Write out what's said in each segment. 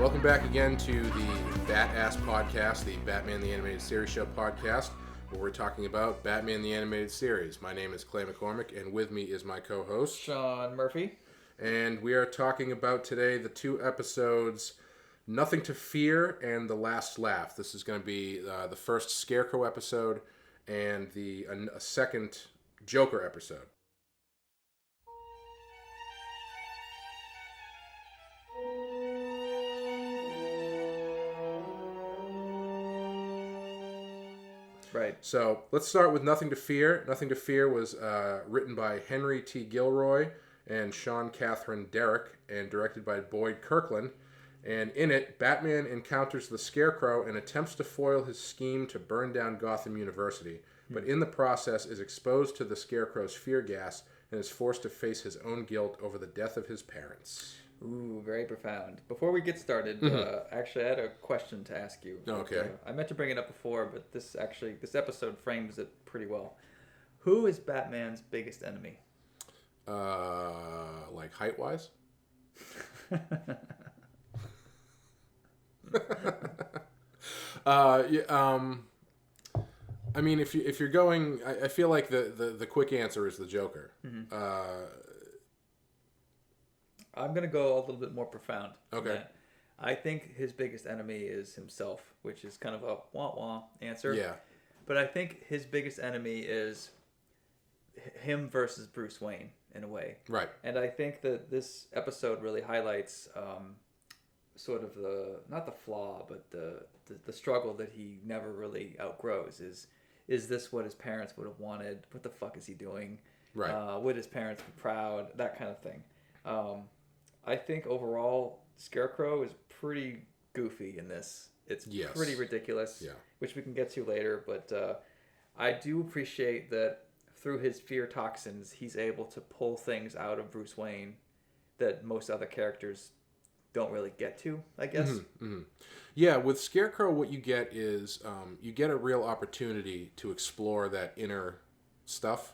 Welcome back again to the BATTASS Podcast, the Batman the Animated Series Show podcast, where we're talking about Batman the Animated Series. My name is Clay McCormack, and with me is my co-host, Sean Murphy. And we are talking about today the two episodes, Nothing to Fear and The Last Laugh. This is going to be the first Scarecrow episode and a second Joker episode. Right. So let's start with Nothing to Fear. Nothing to Fear was written by Henry T. Gilroy and Sean Catherine Derrick and directed by Boyd Kirkland. And in it, Batman encounters the Scarecrow and attempts to foil his scheme to burn down Gotham University, but in the process is exposed to the Scarecrow's fear gas and is forced to face his own guilt over the death of his parents. Ooh, very profound. Before we get started, actually, I had a question to ask you. Okay. I meant to bring it up before, but this episode frames it pretty well. Who is Batman's biggest enemy? Like height-wise? I mean, if you're going, I feel like the quick answer is the Joker. Mm-hmm. I'm gonna go a little bit more profound. Okay. I think his biggest enemy is himself, which is kind of a wah-wah answer. Yeah. But I think his biggest enemy is him versus Bruce Wayne, in a way. Right. And I think that this episode really highlights sort of not the flaw, but the struggle that he never really outgrows. Is this what his parents would have wanted? What the fuck is he doing? Right. Would his parents be proud? That kind of thing. I think overall, Scarecrow is pretty goofy in this. It's pretty ridiculous, which we can get to later. But I do appreciate that through his fear toxins, he's able to pull things out of Bruce Wayne that most other characters don't really get to, I guess. Mm-hmm, mm-hmm. Yeah, with Scarecrow, what you get is you get a real opportunity to explore that inner stuff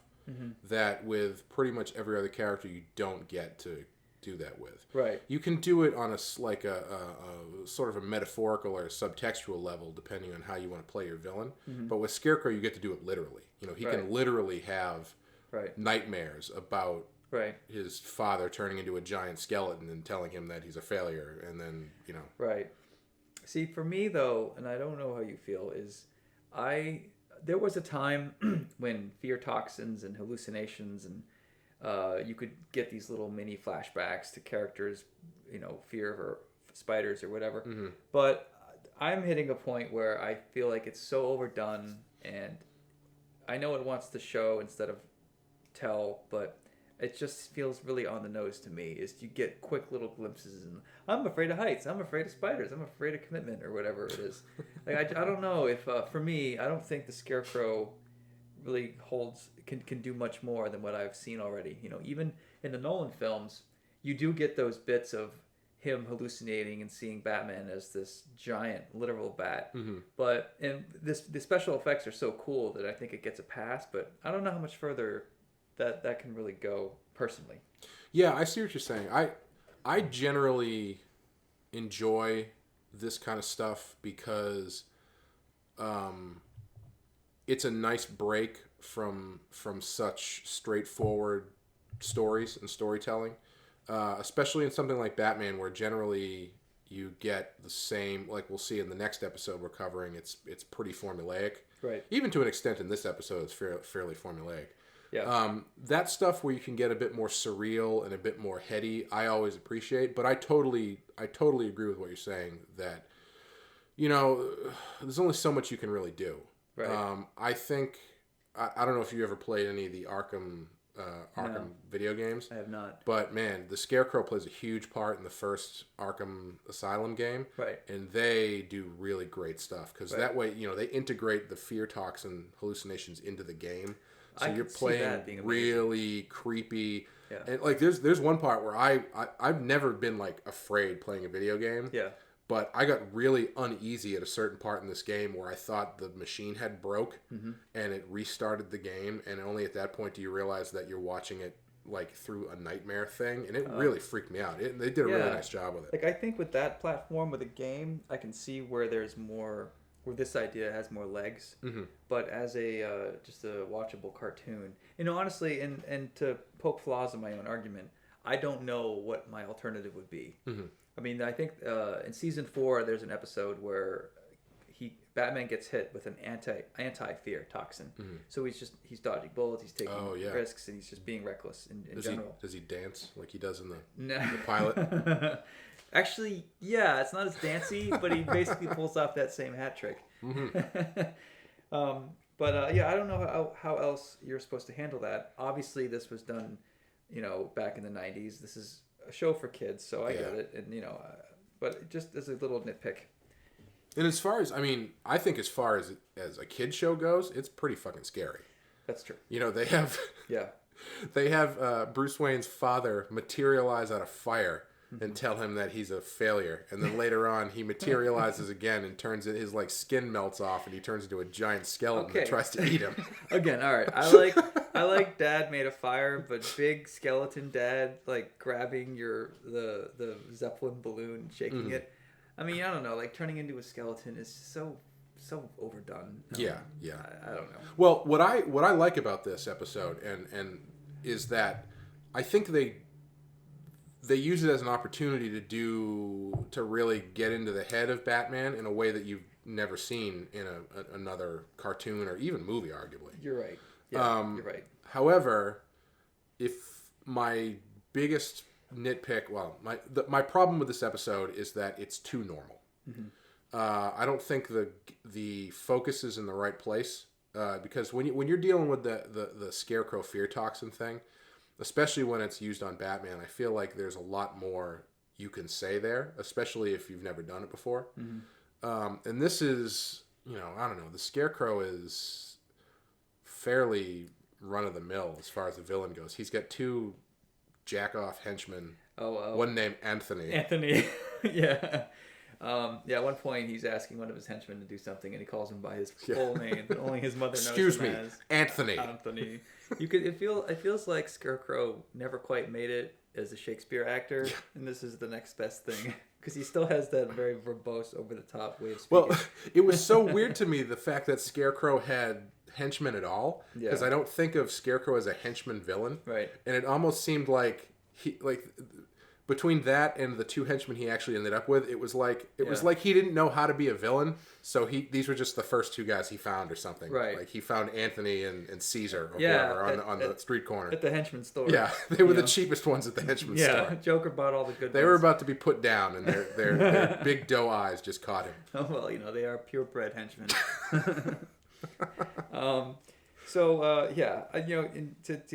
that with pretty much every other character you don't get to do that with. Right. You can do it on a sort of a metaphorical or a subtextual level, depending on how you want to play your villain. Mm-hmm. But with Scarecrow, you get to do it literally. You know, he can literally have nightmares about his father turning into a giant skeleton and telling him that he's a failure, and then, you know. Right. See, for me, though, and I don't know how you feel, is there was a time when fear toxins and hallucinations and you could get these little mini flashbacks to characters, you know, fear or spiders or whatever. Mm-hmm. But I'm hitting a point where I feel like it's so overdone, and I know it wants to show instead of tell, but it just feels really on the nose to me. Is you get quick little glimpses, and I'm afraid of heights, I'm afraid of spiders, I'm afraid of commitment, or whatever it is. Like I don't know if for me, I don't think the Scarecrow really can do much more than what I've seen already. You know, even in the Nolan films, you do get those bits of him hallucinating and seeing Batman as this giant literal bat. Mm-hmm. But the special effects are so cool that I think it gets a pass. But I don't know how much further that can really go personally. Yeah, I see what you're saying. I generally enjoy this kind of stuff because it's a nice break from such straightforward stories and storytelling, especially in something like Batman, where generally you get the same, like we'll see in the next episode we're covering. It's pretty formulaic, right? Even to an extent in this episode, it's fairly formulaic. Yeah. That stuff where you can get a bit more surreal and a bit more heady, I always appreciate. But I totally agree with what you're saying, that, you know, there's only so much you can really do. Right. I think I don't know if you ever played any of the Arkham video games. I have not. But man, the Scarecrow plays a huge part in the first Arkham Asylum game. Right. And they do really great stuff because that way, you know, they integrate the fear toxin hallucinations into the game. So you're playing really creepy. Yeah. And like there's one part where I've never been like afraid playing a video game. Yeah. But I got really uneasy at a certain part in this game where I thought the machine had broke and it restarted the game, and only at that point do you realize that you're watching it like through a nightmare thing, and it really freaked me out. They did a really nice job with it. Like I think with that platform with a game, I can see where there's more, where this idea has more legs. Mm-hmm. But as a just a watchable cartoon, honestly, and to poke flaws in my own argument, I don't know what my alternative would be. Mm-hmm. I mean, I think in season 4 there's an episode where Batman gets hit with an anti-fear toxin. Mm-hmm. So he's dodging bullets, he's taking risks, and he's just being reckless in general. Does he dance like he does in the No. pilot? Actually, yeah, it's not as dancy, but he basically pulls off that same hat trick. Mm-hmm. I don't know how else you're supposed to handle that. Obviously, this was done, back in the 90s. This is a show for kids, so I get it. And, but just as a little nitpick. And as far as, I think as far as a kid show goes, it's pretty fucking scary. That's true. They have... Yeah. They have Bruce Wayne's father materialize out of fire and tell him that he's a failure, and then later on he materializes again and his skin melts off and he turns into a giant skeleton that tries to eat him. Again, all right. I like Dad Made of Fire, but big skeleton Dad grabbing the Zeppelin balloon, shaking it. I don't know. Turning into a skeleton is so overdone. Yeah. I don't know. Well, what I like about this episode and is that I think they use it as an opportunity to really get into the head of Batman in a way that you've never seen in another cartoon or even movie, arguably. You're right. Yeah, you're right. However, if my biggest nitpick, my problem with this episode is that it's too normal. Mm-hmm. I don't think the focus is in the right place because when you're dealing with the Scarecrow fear toxin thing, especially when it's used on Batman, I feel like there's a lot more you can say there, especially if you've never done it before. Mm-hmm. And this is, I don't know, the Scarecrow is fairly run of the mill as far as the villain goes. He's got 2 jack-off henchmen. One named Anthony. Yeah. At one point he's asking one of his henchmen to do something, and he calls him by his full name, but only his mother knows him as Anthony. Anthony. It feels like Scarecrow never quite made it as a Shakespeare actor, and this is the next best thing because he still has that very verbose, over-the-top way of speaking. Well, it was so weird to me the fact that Scarecrow had henchmen at all, because I don't think of Scarecrow as a henchman villain, right? And it almost seemed like between that and the 2 henchmen he actually ended up with, it was like he didn't know how to be a villain, so these were just the first 2 guys he found or something. Right. Like he found Anthony and Caesar or whoever on the street corner. At the henchman store. Yeah, they were the cheapest ones at the henchman store. Yeah, Joker bought all the good ones. They were about to be put down, and their big doe eyes just caught him. Oh, well, they are purebred henchmen. To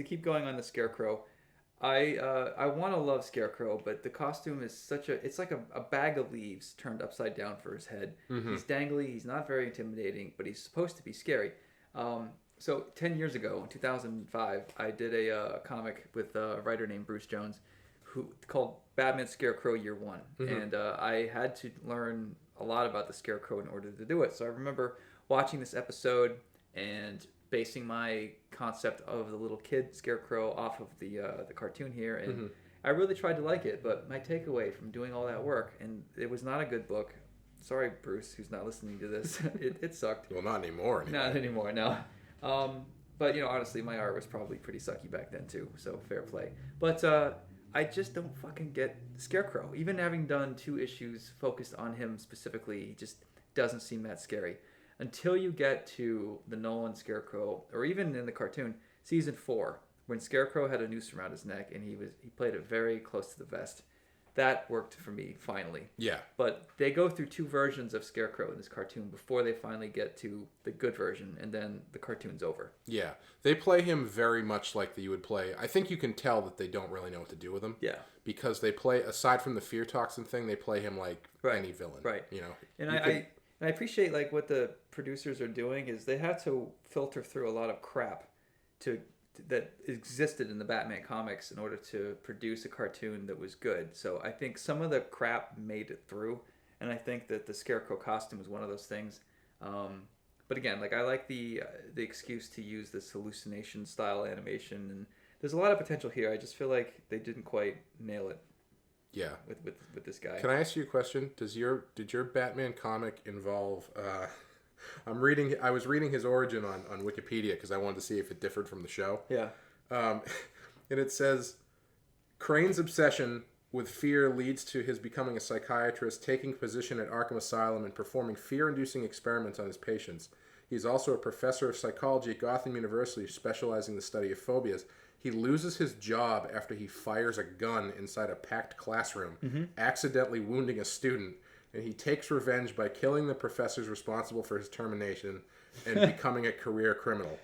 keep going on the Scarecrow, I want to love Scarecrow, but the costume is it's like a bag of leaves turned upside down for his head. Mm-hmm. He's dangly, he's not very intimidating, but he's supposed to be scary. So 10 years ago, in 2005, I did a comic with a writer named Bruce Jones called Batman Scarecrow Year 1. Mm-hmm. And I had to learn a lot about the Scarecrow in order to do it. So I remember watching this episode and basing my concept of the little kid Scarecrow off of the cartoon here, and mm-hmm. I really tried to like it, but my takeaway from doing all that work, and it was not a good book. Sorry, Bruce, who's not listening to this. It sucked. Well, not anymore. Anyway. Not anymore, no. But honestly, my art was probably pretty sucky back then too, so fair play. But I just don't fucking get Scarecrow. Even having done 2 issues focused on him specifically, he just doesn't seem that scary. Until you get to the Nolan Scarecrow, or even in the cartoon, season 4, when Scarecrow had a noose around his neck and he played it very close to the vest. That worked for me, finally. Yeah. But they go through 2 versions of Scarecrow in this cartoon before they finally get to the good version, and then the cartoon's over. Yeah. They play him very much like you would play. I think you can tell that they don't really know what to do with him. Yeah. Because they play, aside from the fear toxin thing, they play him like any villain. Right. And I appreciate what the producers are doing is they have to filter through a lot of crap that existed in the Batman comics in order to produce a cartoon that was good. So I think some of the crap made it through, and I think that the Scarecrow costume was one of those things. But again, I like the excuse to use this hallucination style animation, and there's a lot of potential here. I just feel like they didn't quite nail it. Yeah. With this guy. Can I ask you a question? Did your Batman comic involve? I was reading his origin on Wikipedia because I wanted to see if it differed from the show. Yeah. And it says, Crane's obsession with fear leads to his becoming a psychiatrist, taking position at Arkham Asylum and performing fear-inducing experiments on his patients. He's also a professor of psychology at Gotham University, specializing in the study of phobias. He loses his job after he fires a gun inside a packed classroom, accidentally wounding a student, and he takes revenge by killing the professors responsible for his termination and becoming a career criminal.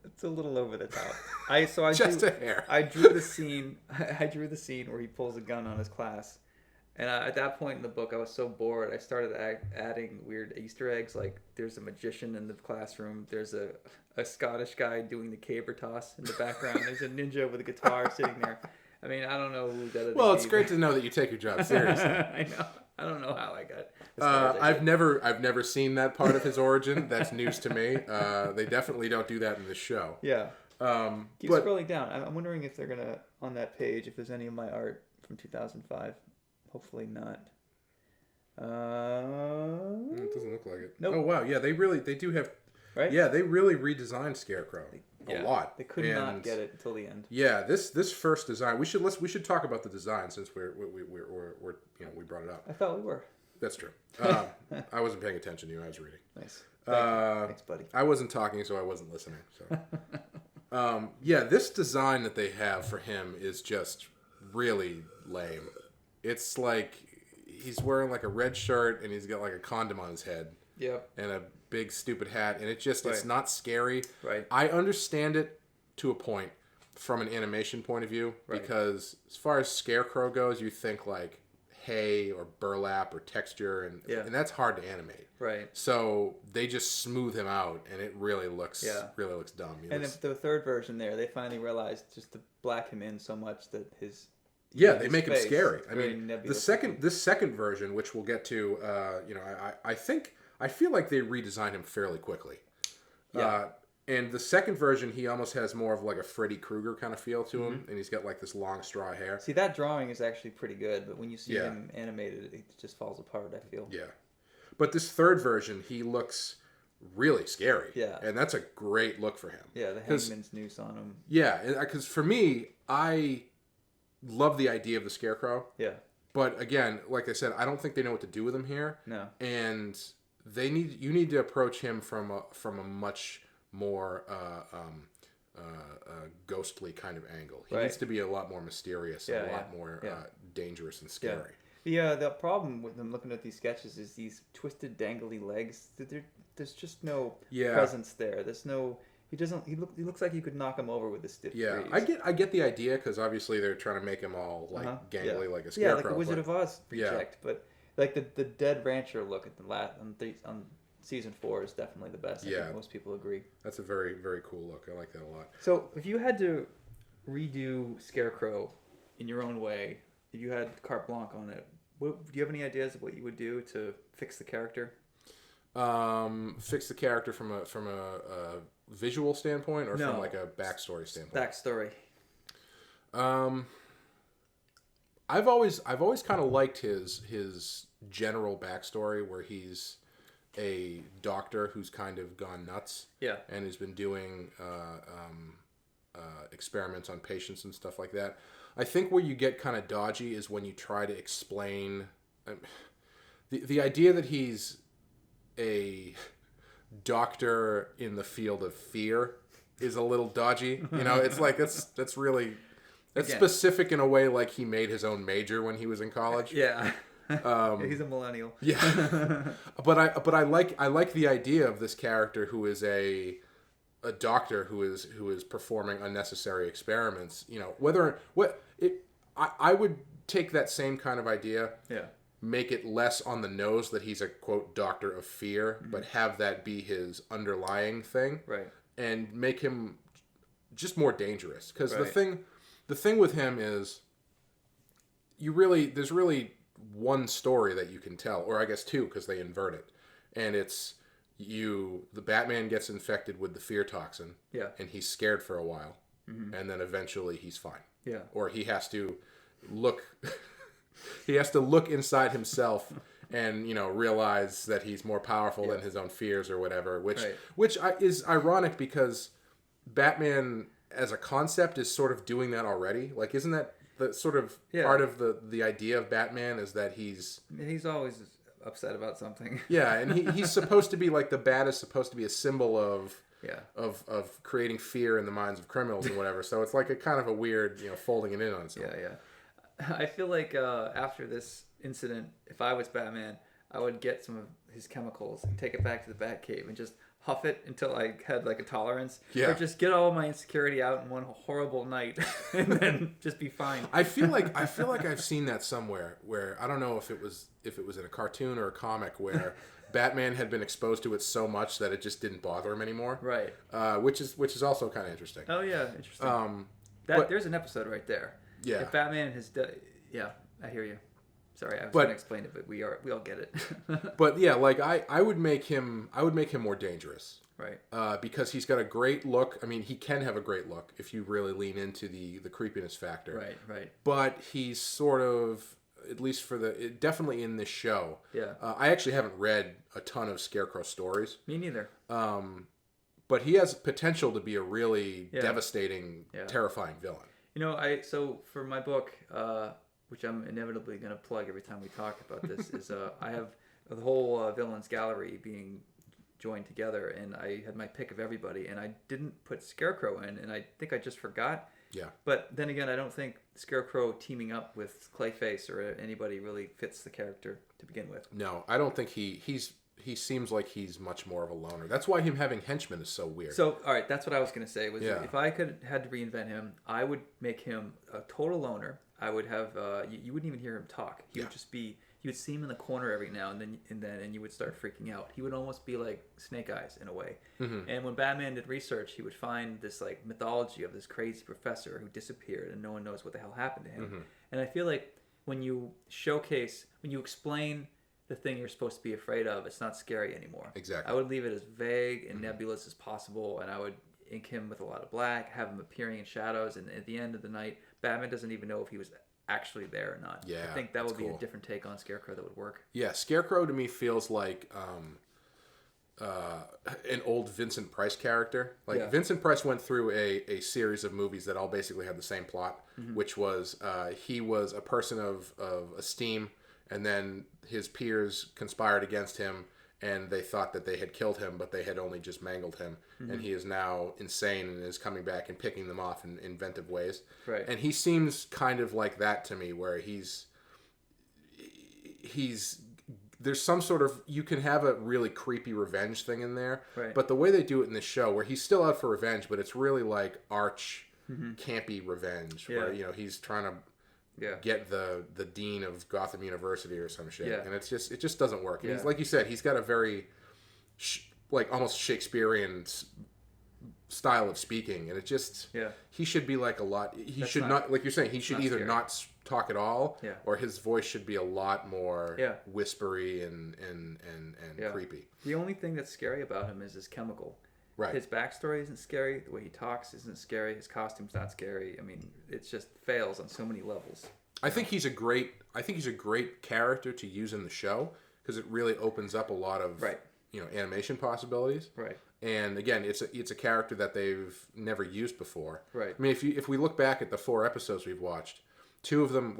It's a little over the top. I Just a hair. I drew the scene. I drew the scene where he pulls a gun on his class, and at that point in the book, I was so bored. I started adding weird Easter eggs, like there's a magician in the classroom. There's a Scottish guy doing the caber toss in the background. There's a ninja with a guitar sitting there. I mean, I don't know who's editing. Well, it's great to know that you take your job seriously. I know. I don't know how I got. I've never seen that part of his origin. That's news to me. They definitely don't do that in this show. Yeah. Keep but scrolling down. I'm wondering if they're gonna on that page if there's any of my art from 2005. Hopefully not. It doesn't look like it. Nope. Oh wow, yeah, they do have. Right? Yeah, they really redesigned Scarecrow a lot. They could not get it until the end. Yeah, this first design. We should talk about the design since we brought it up. I thought we were. That's true. I wasn't paying attention to you. I was reading. Nice. Thanks, buddy. I wasn't talking, so I wasn't listening. So, yeah, this design that they have for him is just really lame. It's like he's wearing like a red shirt and he's got like a condom on his head. Yep. And a big stupid hat, and it's not scary. Right. I understand it to a point from an animation point of view, because as far as Scarecrow goes, you think like hay or burlap or texture, and that's hard to animate. Right. So they just smooth him out, and it really looks dumb. And in the third version there, they finally realized just to black him in so much that his they make him scary. I mean, this second version, which we'll get to, I feel like they redesigned him fairly quickly. Yeah. And the second version, he almost has more of like a Freddy Krueger kind of feel to him, and he's got like this long straw hair. See, that drawing is actually pretty good, but when you see him animated, it just falls apart, I feel. Yeah. But this third version, he looks really scary. Yeah. And that's a great look for him. Yeah, the hangman's noose on him. Yeah, because for me, I love the idea of the Scarecrow. Yeah. But again, like I said, I don't think they know what to do with him here. No. And you need to approach him from a much more ghostly kind of angle. He needs to be a lot more mysterious and a lot more dangerous and scary. Yeah. The problem with them looking at these sketches is these twisted, dangly legs. There's just no presence there. There's no. He looks like you could knock him over with a stiff breeze. I get the idea because obviously they're trying to make him all like gangly like a Scarecrow. Yeah, like a Wizard of Oz reject, but. Like the dead rancher look at on season 4 is definitely the best. I think most people agree. That's a very, very cool look. I like that a lot. So if you had to redo Scarecrow in your own way, if you had carte blanche on it, do you have any ideas of what you would do to fix the character? Fix the character from a visual standpoint or from like a backstory standpoint? Backstory. I've always kind of liked his general backstory where he's a doctor who's kind of gone nuts. Yeah. And has been doing experiments on patients and stuff like that. I think where you get kind of dodgy is when you try to explain the idea that he's a doctor in the field of fear is a little dodgy. You know, it's like that's really. That's specific in a way, like he made his own major when he was in college. Yeah, he's a millennial. Yeah, but I like the idea of this character who is a doctor who is performing unnecessary experiments. You know, I would take that same kind of idea. Yeah. Make it less on the nose that he's a quote doctor of fear, but have that be his underlying thing. Right. And make him just more dangerous because the thing with him is there's really one story that you can tell, or I guess two because they invert it. And it's the Batman gets infected with the fear toxin. Yeah. And he's scared for a while. and then eventually he's fine. Yeah. Or he has to look he has to look inside himself and, you know, realize that he's more powerful than his own fears or whatever, which is ironic because Batman as a concept is sort of doing that already. Like, isn't that the sort of part of the idea of Batman is that he's always upset about something. Yeah, and he's supposed to be like the bat is supposed to be a symbol of creating fear in the minds of criminals and whatever. So it's like a kind of a weird, you know, folding it in on itself. Yeah. I feel like after this incident, if I was Batman, I would get some of his chemicals and take it back to the Batcave and just huff it until I had like a tolerance. Yeah. Or just get all of my insecurity out in one horrible night and then just be fine. I feel like I've seen that somewhere where I don't know if it was in a cartoon or a comic where Batman had been exposed to it so much that it just didn't bother him anymore. Right. Which is also kind of interesting. Oh yeah, interesting. There's an episode right there. Yeah. If Batman has yeah, I hear you. Sorry, I was going to explain it, but we all get it. But yeah, like I would make him more dangerous. Right. Because he's got a great look. I mean, he can have a great look if you really lean into the creepiness factor. Right. But he's sort of, at least definitely in this show. Yeah. I actually haven't read a ton of Scarecrow stories. Me neither. But he has potential to be a really devastating, terrifying villain. You know, so for my book, which I'm inevitably going to plug every time we talk about this, is I have the whole villains gallery being joined together, and I had my pick of everybody, and I didn't put Scarecrow in, and I think I just forgot. Yeah. But then again, I don't think Scarecrow teaming up with Clayface or anybody really fits the character to begin with. No, I don't think he seems like he's much more of a loner. That's why him having henchmen is so weird. So, all right, that's what I was going to say. If I had to reinvent him, I would make him a total loner. I would have you wouldn't even hear him talk. He would just be. You would see him in the corner every now and then, and you would start freaking out. He would almost be like Snake Eyes in a way. Mm-hmm. And when Batman did research, he would find this like mythology of this crazy professor who disappeared, and no one knows what the hell happened to him. Mm-hmm. And I feel like when you explain the thing you're supposed to be afraid of, it's not scary anymore. Exactly. I would leave it as vague and nebulous as possible, and I would ink him with a lot of black, have him appearing in shadows, and at the end of the night, Batman doesn't even know if he was actually there or not. Yeah, I think that would be a different take on Scarecrow that would work. Yeah, Scarecrow to me feels like an old Vincent Price character. Like Vincent Price went through a series of movies that all basically had the same plot, which was he was a person of esteem, and then his peers conspired against him, and they thought that they had killed him, but they had only just mangled him. Mm-hmm. And he is now insane and is coming back and picking them off in inventive ways. Right. And he seems kind of like that to me, where he's there's some sort of, you can have a really creepy revenge thing in there. Right. But the way they do it in this show, where he's still out for revenge, but it's really like arch campy revenge, where, you know, he's trying to get the dean of Gotham University or some shit, and it just doesn't work. He's, like you said, he's got a very like almost Shakespearean style of speaking, and it just he should be like a lot. He should not, like you're saying, he should either not talk at all, or his voice should be a lot more whispery and creepy. The only thing that's scary about him is his chemical. Right. His backstory isn't scary. The way he talks isn't scary. His costume's not scary. I mean, it just fails on so many levels. I think he's a great character to use in the show, because it really opens up a lot of animation possibilities. Right. And again, it's a character that they've never used before. Right. I mean, if we look back at the 4 episodes we've watched, 2 of them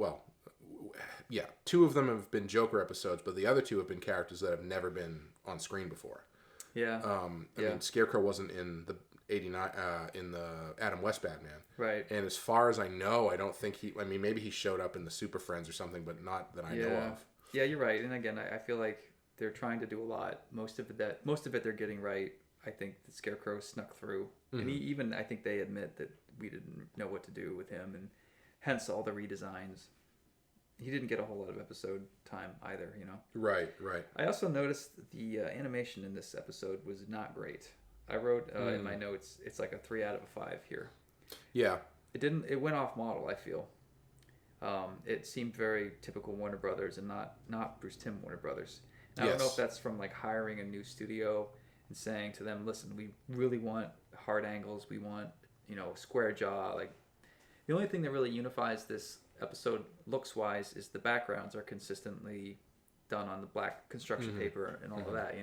have been Joker episodes, but the other 2 have been characters that have never been on screen before. Yeah. I mean, Scarecrow wasn't in the in the Adam West Batman. Right. And as far as I know, I don't think maybe he showed up in the Super Friends or something, but not that I know of. Yeah, you're right. And again, I feel like they're trying to do a lot. Most of it they're getting right. I think the Scarecrow snuck through. Mm-hmm. And I think they admit that we didn't know what to do with him, and hence all the redesigns. He didn't get a whole lot of episode time either, you know. Right. I also noticed the animation in this episode was not great. I wrote in my notes, it's like a 3 out of 5 here. Yeah. It went off model, I feel. It seemed very typical Warner Brothers and not Bruce Timm Warner Brothers. And I don't know if that's from like hiring a new studio and saying to them, listen, we really want hard angles, we want square jaw. Like the only thing that really unifies this episode looks wise is the backgrounds are consistently done on the black construction paper and all of that.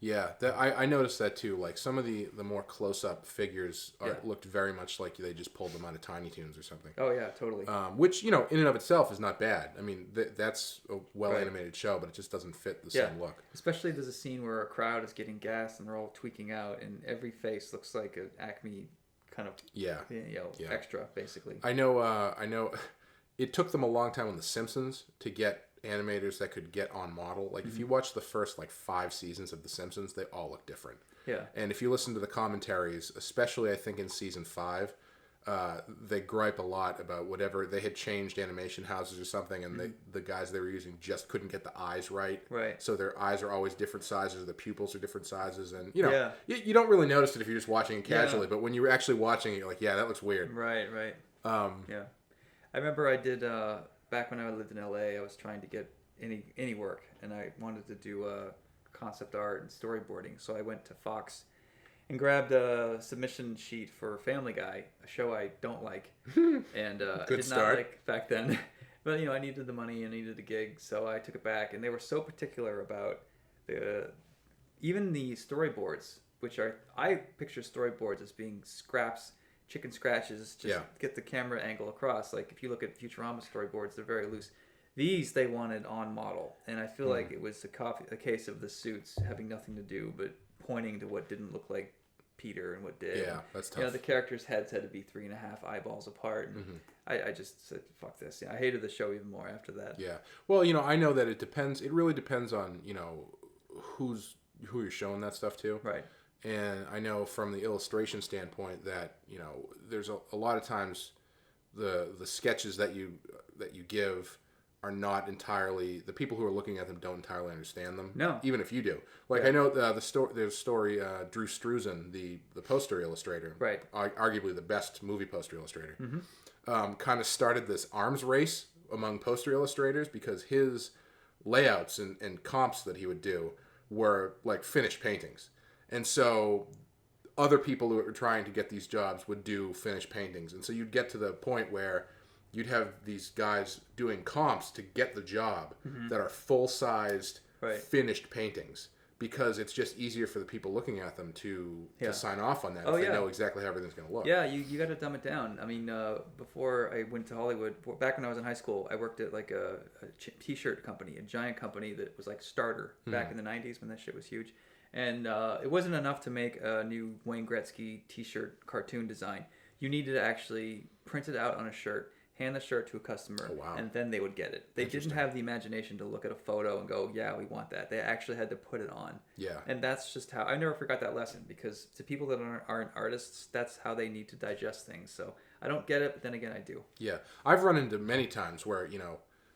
Yeah, I noticed that too. Like some of the more close-up figures looked very much like they just pulled them out of Tiny Toons or something. Oh yeah, totally. Which in and of itself is not bad. I mean, that's a well-animated show, but it just doesn't fit the same look. Especially there's a scene where a crowd is getting gas and they're all tweaking out, and every face looks like an Acme kind of extra, basically. I know. It took them a long time on The Simpsons to get animators that could get on model. Like if you watch the first 5 seasons of The Simpsons, they all look different. Yeah. And if you listen to the commentaries, especially I think in season 5, they gripe a lot about whatever they had changed animation houses or something, and the guys they were using just couldn't get the eyes right. Right. So their eyes are always different sizes, the pupils are different sizes, and you don't really notice it if you're just watching it casually. But when you're actually watching it, you're like, yeah, that looks weird. Right. Yeah. I remember I did. Back when I lived in LA, I was trying to get any work, and I wanted to do concept art and storyboarding. So I went to Fox and grabbed a submission sheet for Family Guy, a show I don't like, and I did not like back then. But I needed the money and needed a gig, so I took it back. And they were so particular about even the storyboards, which I picture storyboards as being scraps. Chicken scratches, just get the camera angle across. Like if you look at Futurama storyboards, they're very loose. These they wanted on model, and I feel like it was a case of the suits having nothing to do but pointing to what didn't look like Peter and what did. Yeah, that's tough. The characters' heads had to be 3.5 eyeballs apart. And I just said, fuck this. I hated the show even more after that. Yeah. Well, I know that it depends. It really depends on who you're showing that stuff to. Right. And I know from the illustration standpoint that there's a lot of times the sketches that you give are not entirely, the people who are looking at them don't entirely understand them. No, even if you do. Like I know there's a story Drew Struzan, the poster illustrator, right, arguably the best movie poster illustrator, kind of started this arms race among poster illustrators because his layouts and comps that he would do were like finished paintings. And so other people who were trying to get these jobs would do finished paintings. And so you'd get to the point where you'd have these guys doing comps to get the job that are full-sized finished paintings because it's just easier for the people looking at them to sign off on that if they know exactly how everything's going to look. Yeah, you got to dumb it down. I mean, before I went to Hollywood, back when I was in high school, I worked at like a t-shirt company, a giant company that was like Starter back in the 90s when that shit was huge. And it wasn't enough to make a new Wayne Gretzky t-shirt cartoon design. You needed to actually print it out on a shirt, hand the shirt to a customer, and then they would get it. They didn't have the imagination to look at a photo and go, yeah, we want that. They actually had to put it on. Yeah. And that's just how, I never forgot that lesson because to people that aren't artists, that's how they need to digest things. So I don't get it, but then again, I do. Yeah. I've run into many times where,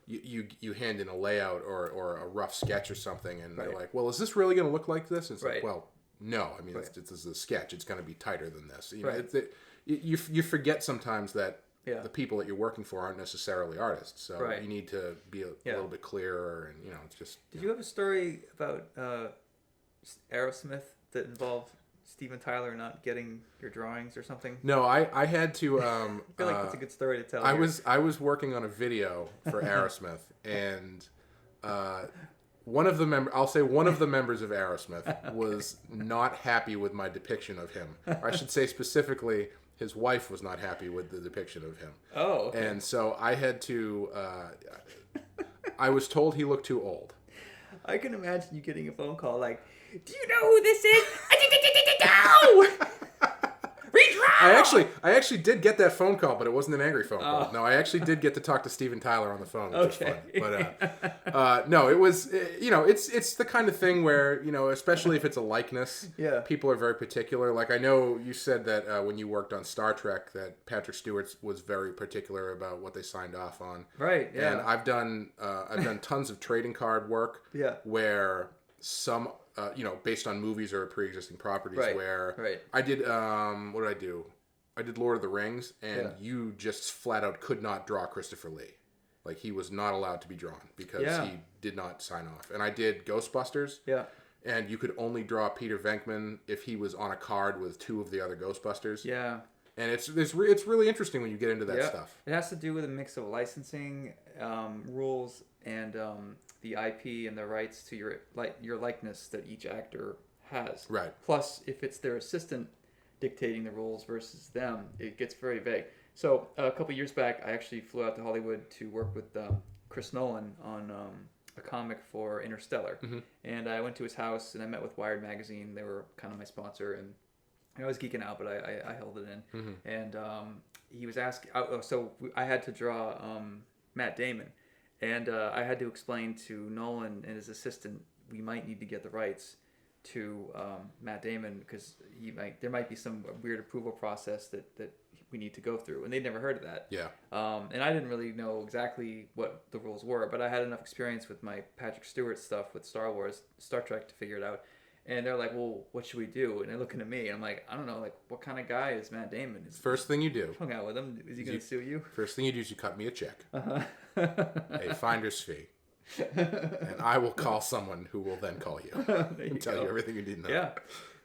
you hand in a layout or a rough sketch or something, and they're like, well, is this really going to look like this? And it's like, well, no. I mean, this is a sketch. It's going to be tighter than this. You forget sometimes that the people that you're working for aren't necessarily artists. So you need to be a little bit clearer, and, it's just... Did you have a story about Aerosmith that involved Steven Tyler not getting your drawings or something? No, I had to. I feel like that's a good story to tell. I was working on a video for Aerosmith, and one of the members of Aerosmith was not happy with my depiction of him. Or I should say specifically, his wife was not happy with the depiction of him. Oh. Okay. And so I had to. I was told he looked too old. I can imagine you getting a phone call like, "Do you know who this is?" No! I actually did get that phone call, but it wasn't an angry phone call. No, I actually did get to talk to Steven Tyler on the phone, which was fun. But no, it was it's the kind of thing where especially if it's a likeness, people are very particular. Like I know you said that when you worked on Star Trek, that Patrick Stewart was very particular about what they signed off on. Right. Yeah. And I've done tons of trading card work. Yeah. Where some. Based on movies or pre-existing properties, where I did, what did I do? I did Lord of the Rings, and you just flat out could not draw Christopher Lee. Like, he was not allowed to be drawn because he did not sign off. And I did Ghostbusters, and you could only draw Peter Venkman if he was on a card with two of the other Ghostbusters. Yeah. And it's really interesting when you get into that stuff. It has to do with a mix of licensing rules and the IP and the rights to your likeness that each actor has. Right. Plus, if it's their assistant dictating the rules versus them, it gets very vague. So a couple years back, I actually flew out to Hollywood to work with Chris Nolan on a comic for Interstellar. Mm-hmm. And I went to his house and I met with Wired Magazine. They were kind of my sponsor, and I was geeking out, but I held it in. Mm-hmm. And he was asking, so I had to draw Matt Damon. And I had to explain to Nolan and his assistant, we might need to get the rights to Matt Damon because there might be some weird approval process that we need to go through. And they'd never heard of that. Yeah. And I didn't really know exactly what the rules were, but I had enough experience with my Patrick Stewart stuff with Star Trek to figure it out. And they're like, well, what should we do? And they're looking at me, and I'm like, I don't know, like, what kind of guy is Matt Damon? First thing you do. Hung out with him. Is he going to sue you? First thing you do is you cut me a check. A finder's fee. And I will call someone who will then call you. And tell you everything you need to know. Yeah.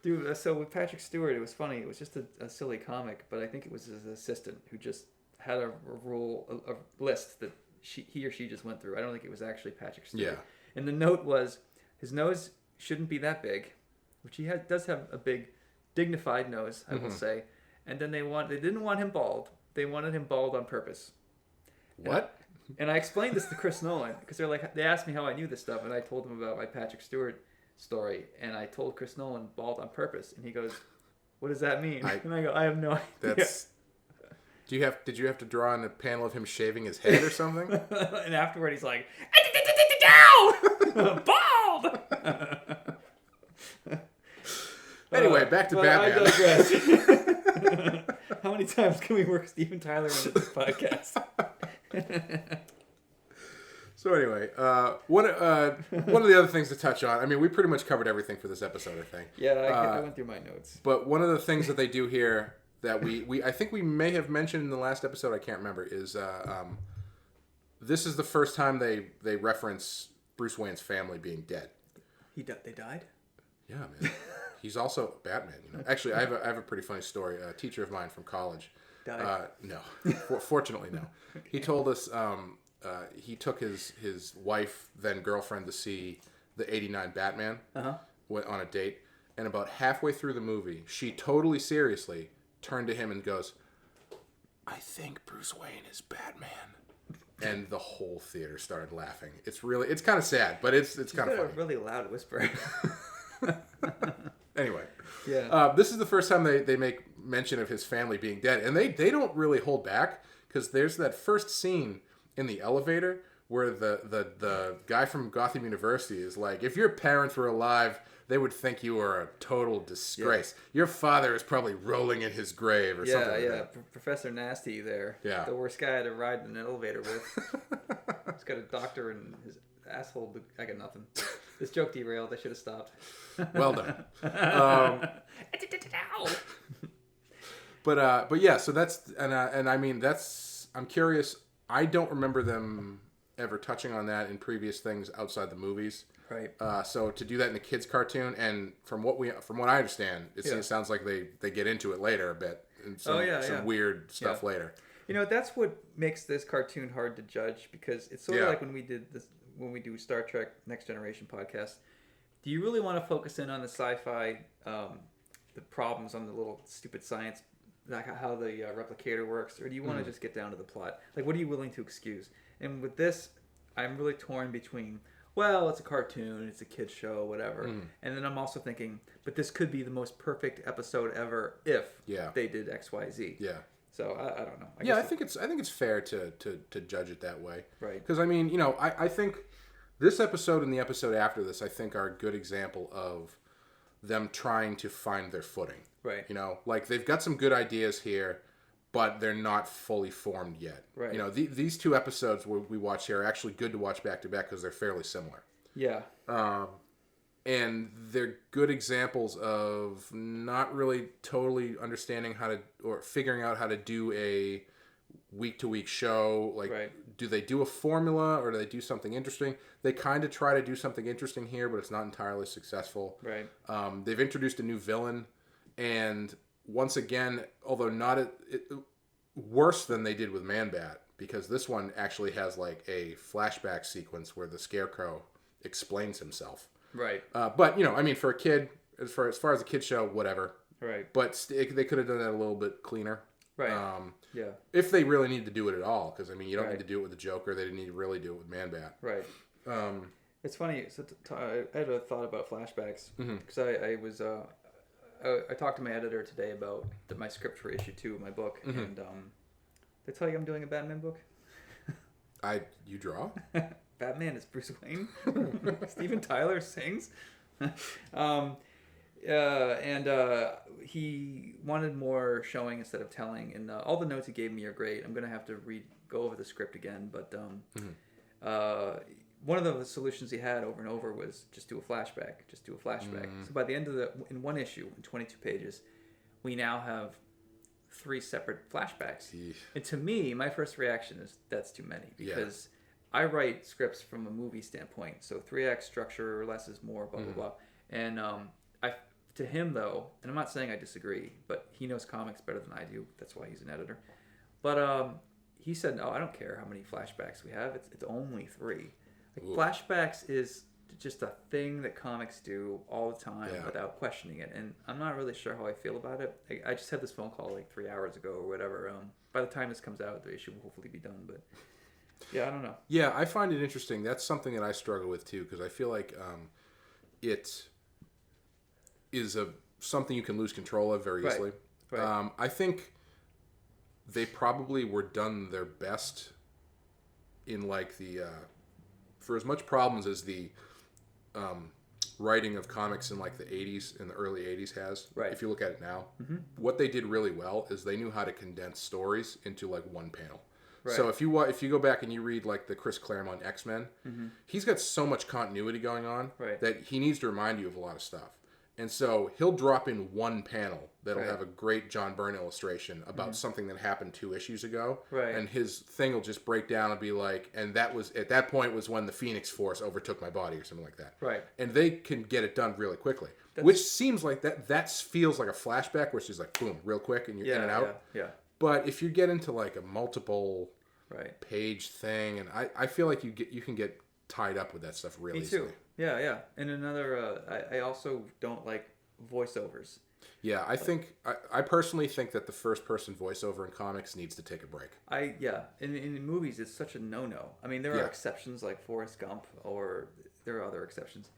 Dude, so with Patrick Stewart, it was funny. It was just a silly comic, but I think it was his assistant who just had a list that he or she just went through. I don't think it was actually Patrick Stewart. Yeah. And the note was, his nose shouldn't be that big, which does have a big, dignified nose, I will say. And then they didn't want him bald. They wanted him bald on purpose. What? And I explained this to Chris Nolan because they asked me how I knew this stuff, and I told them about my Patrick Stewart story, and I told Chris Nolan bald on purpose, and he goes, "What does that mean?" And I go, "I have no idea." Did you have to draw on a panel of him shaving his head or something? And afterward, he's like, "Bald." Anyway, back to Batman. I digress. How many times can we work Steven Tyler into this podcast? So anyway, one of the other things to touch on, I mean, we pretty much covered everything for this episode, I think. Yeah, I went through my notes. But one of the things that they do here that I think we may have mentioned in the last episode, I can't remember, is this is the first time they reference Bruce Wayne's family being dead. They died? Yeah, man. He's also Batman, you know. Actually, I have a pretty funny story. A teacher of mine from college. Died? No. Fortunately, no. Okay. He told us he took his wife, then girlfriend, to see the 89 Batman on a date. And about halfway through the movie, she totally seriously turned to him and goes, "I think Bruce Wayne is Batman." And the whole theater started laughing. It's kind of sad, but it's kind of funny. A really loud whisper. Anyway, yeah. This is the first time they make mention of his family being dead, and they don't really hold back because there's that first scene in the elevator where the guy from Gotham University is like, if your parents were alive, they would think you were a total disgrace. Yeah. Your father is probably rolling in his grave or something like that. Professor Nasty there. Yeah. The worst guy to ride in an elevator with. He's got a doctor in his asshole. I got nothing. This joke derailed. I should have stopped. Well done. But yeah, so that's and I mean I'm curious. I don't remember them ever touching on that in previous things outside the movies. Right. So to do that in a kids' cartoon, and from what I understand, it sounds like they get into it later a bit, and some weird stuff later. You know, that's what makes this cartoon hard to judge, because it's sort of like when we do Star Trek Next Generation podcast. Do you really want to focus in on the sci-fi, the problems on the little stupid science, like how the replicator works, or do you want to just get down to the plot? Like, what are you willing to excuse? And with this, I'm really torn between, well, it's a cartoon, it's a kid's show, whatever. And then I'm also thinking, but this could be the most perfect episode ever if they did X, Y, Z. Yeah. So I don't know. I think it's fair to judge it that way. Right. Because I mean, you know, I think this episode and the episode after this, I think, are a good example of them trying to find their footing. Right. You know, like they've got some good ideas here, but they're not fully formed yet. Right. You know, these two episodes we watch here are actually good to watch back to back because they're fairly similar. Yeah. And they're good examples of not really totally understanding or figuring out how to do a week-to-week show. Like, do they do a formula or do they do something interesting? They kind of try to do something interesting here, but it's not entirely successful. Right. They've introduced a new villain, and once again, although not worse than they did with Man-Bat, because this one actually has like a flashback sequence where the Scarecrow explains himself. Right. But I mean, for a kid, as far as a kid show, whatever. Right. But they could have done that a little bit cleaner. Right. Yeah. If they really needed to do it at all, because I mean, you don't need to do it with the Joker. They didn't need to really do it with Man-Bat. Right. It's funny. So I had a thought about flashbacks because I was I talked to my editor today about my script for issue 2 of my book, and did I tell you I'm doing a Batman book? You draw? Batman is Bruce Wayne. Steven Tyler sings. He wanted more showing instead of telling, and all the notes he gave me are great. I'm gonna have to go over the script again, but one of the solutions he had over and over was just do a flashback. So by the end of in one issue, in 22 pages, we now have 3 separate flashbacks. Eesh. And to me, my first reaction is that's too many, because I write scripts from a movie standpoint. So 3-act structure, less is more, blah, blah, blah. And to him, though, and I'm not saying I disagree, but he knows comics better than I do. That's why he's an editor. But he said, no, I don't care how many flashbacks we have. It's only 3. Flashbacks is just a thing that comics do all the time without questioning it. And I'm not really sure how I feel about it. I just had this phone call like 3 hours ago or whatever. By the time this comes out, the issue will hopefully be done. But yeah, I don't know. Yeah, I find it interesting. That's something that I struggle with too, because I feel like it is something you can lose control of very easily. Right. I think they probably were done their best in like the for as much problems as the writing of comics in like the 80s, in the early 80s has. Right. If you look at it now, what they did really well is they knew how to condense stories into like one panel. Right. So if you go back and you read like the Chris Claremont X-Men, he's got so much continuity going on that he needs to remind you of a lot of stuff. And so he'll drop in one panel that'll have a great John Byrne illustration about something that happened 2 issues ago. Right. And his thing will just break down and be like, and that was, at that point was when the Phoenix Force overtook my body or something like that. Right. And they can get it done really quickly. Which seems like that feels like a flashback, which is like, boom, real quick and you're in and out. Yeah. But if you get into like a multiple page thing, and I feel like you can get tied up with that stuff really easily. Me too. Yeah. And another, I also don't like voiceovers. Yeah, I personally think that the first person voiceover in comics needs to take a break. In movies it's such a no-no. I mean, there are exceptions like Forrest Gump, or there are other exceptions.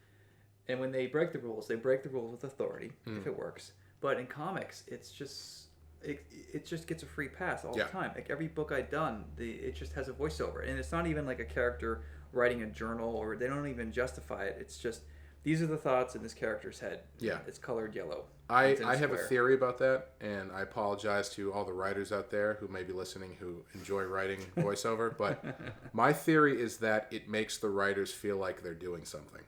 And when they break the rules with authority if it works. But in comics, it's just it just gets a free pass all the time. Like every book I've done, it just has a voiceover, and it's not even like a character writing a journal, or they don't even justify it. It's just, these are the thoughts in this character's head. Yeah. It's colored yellow. I have a theory about that, and I apologize to all the writers out there who may be listening who enjoy writing voiceover, but my theory is that it makes the writers feel like they're doing something.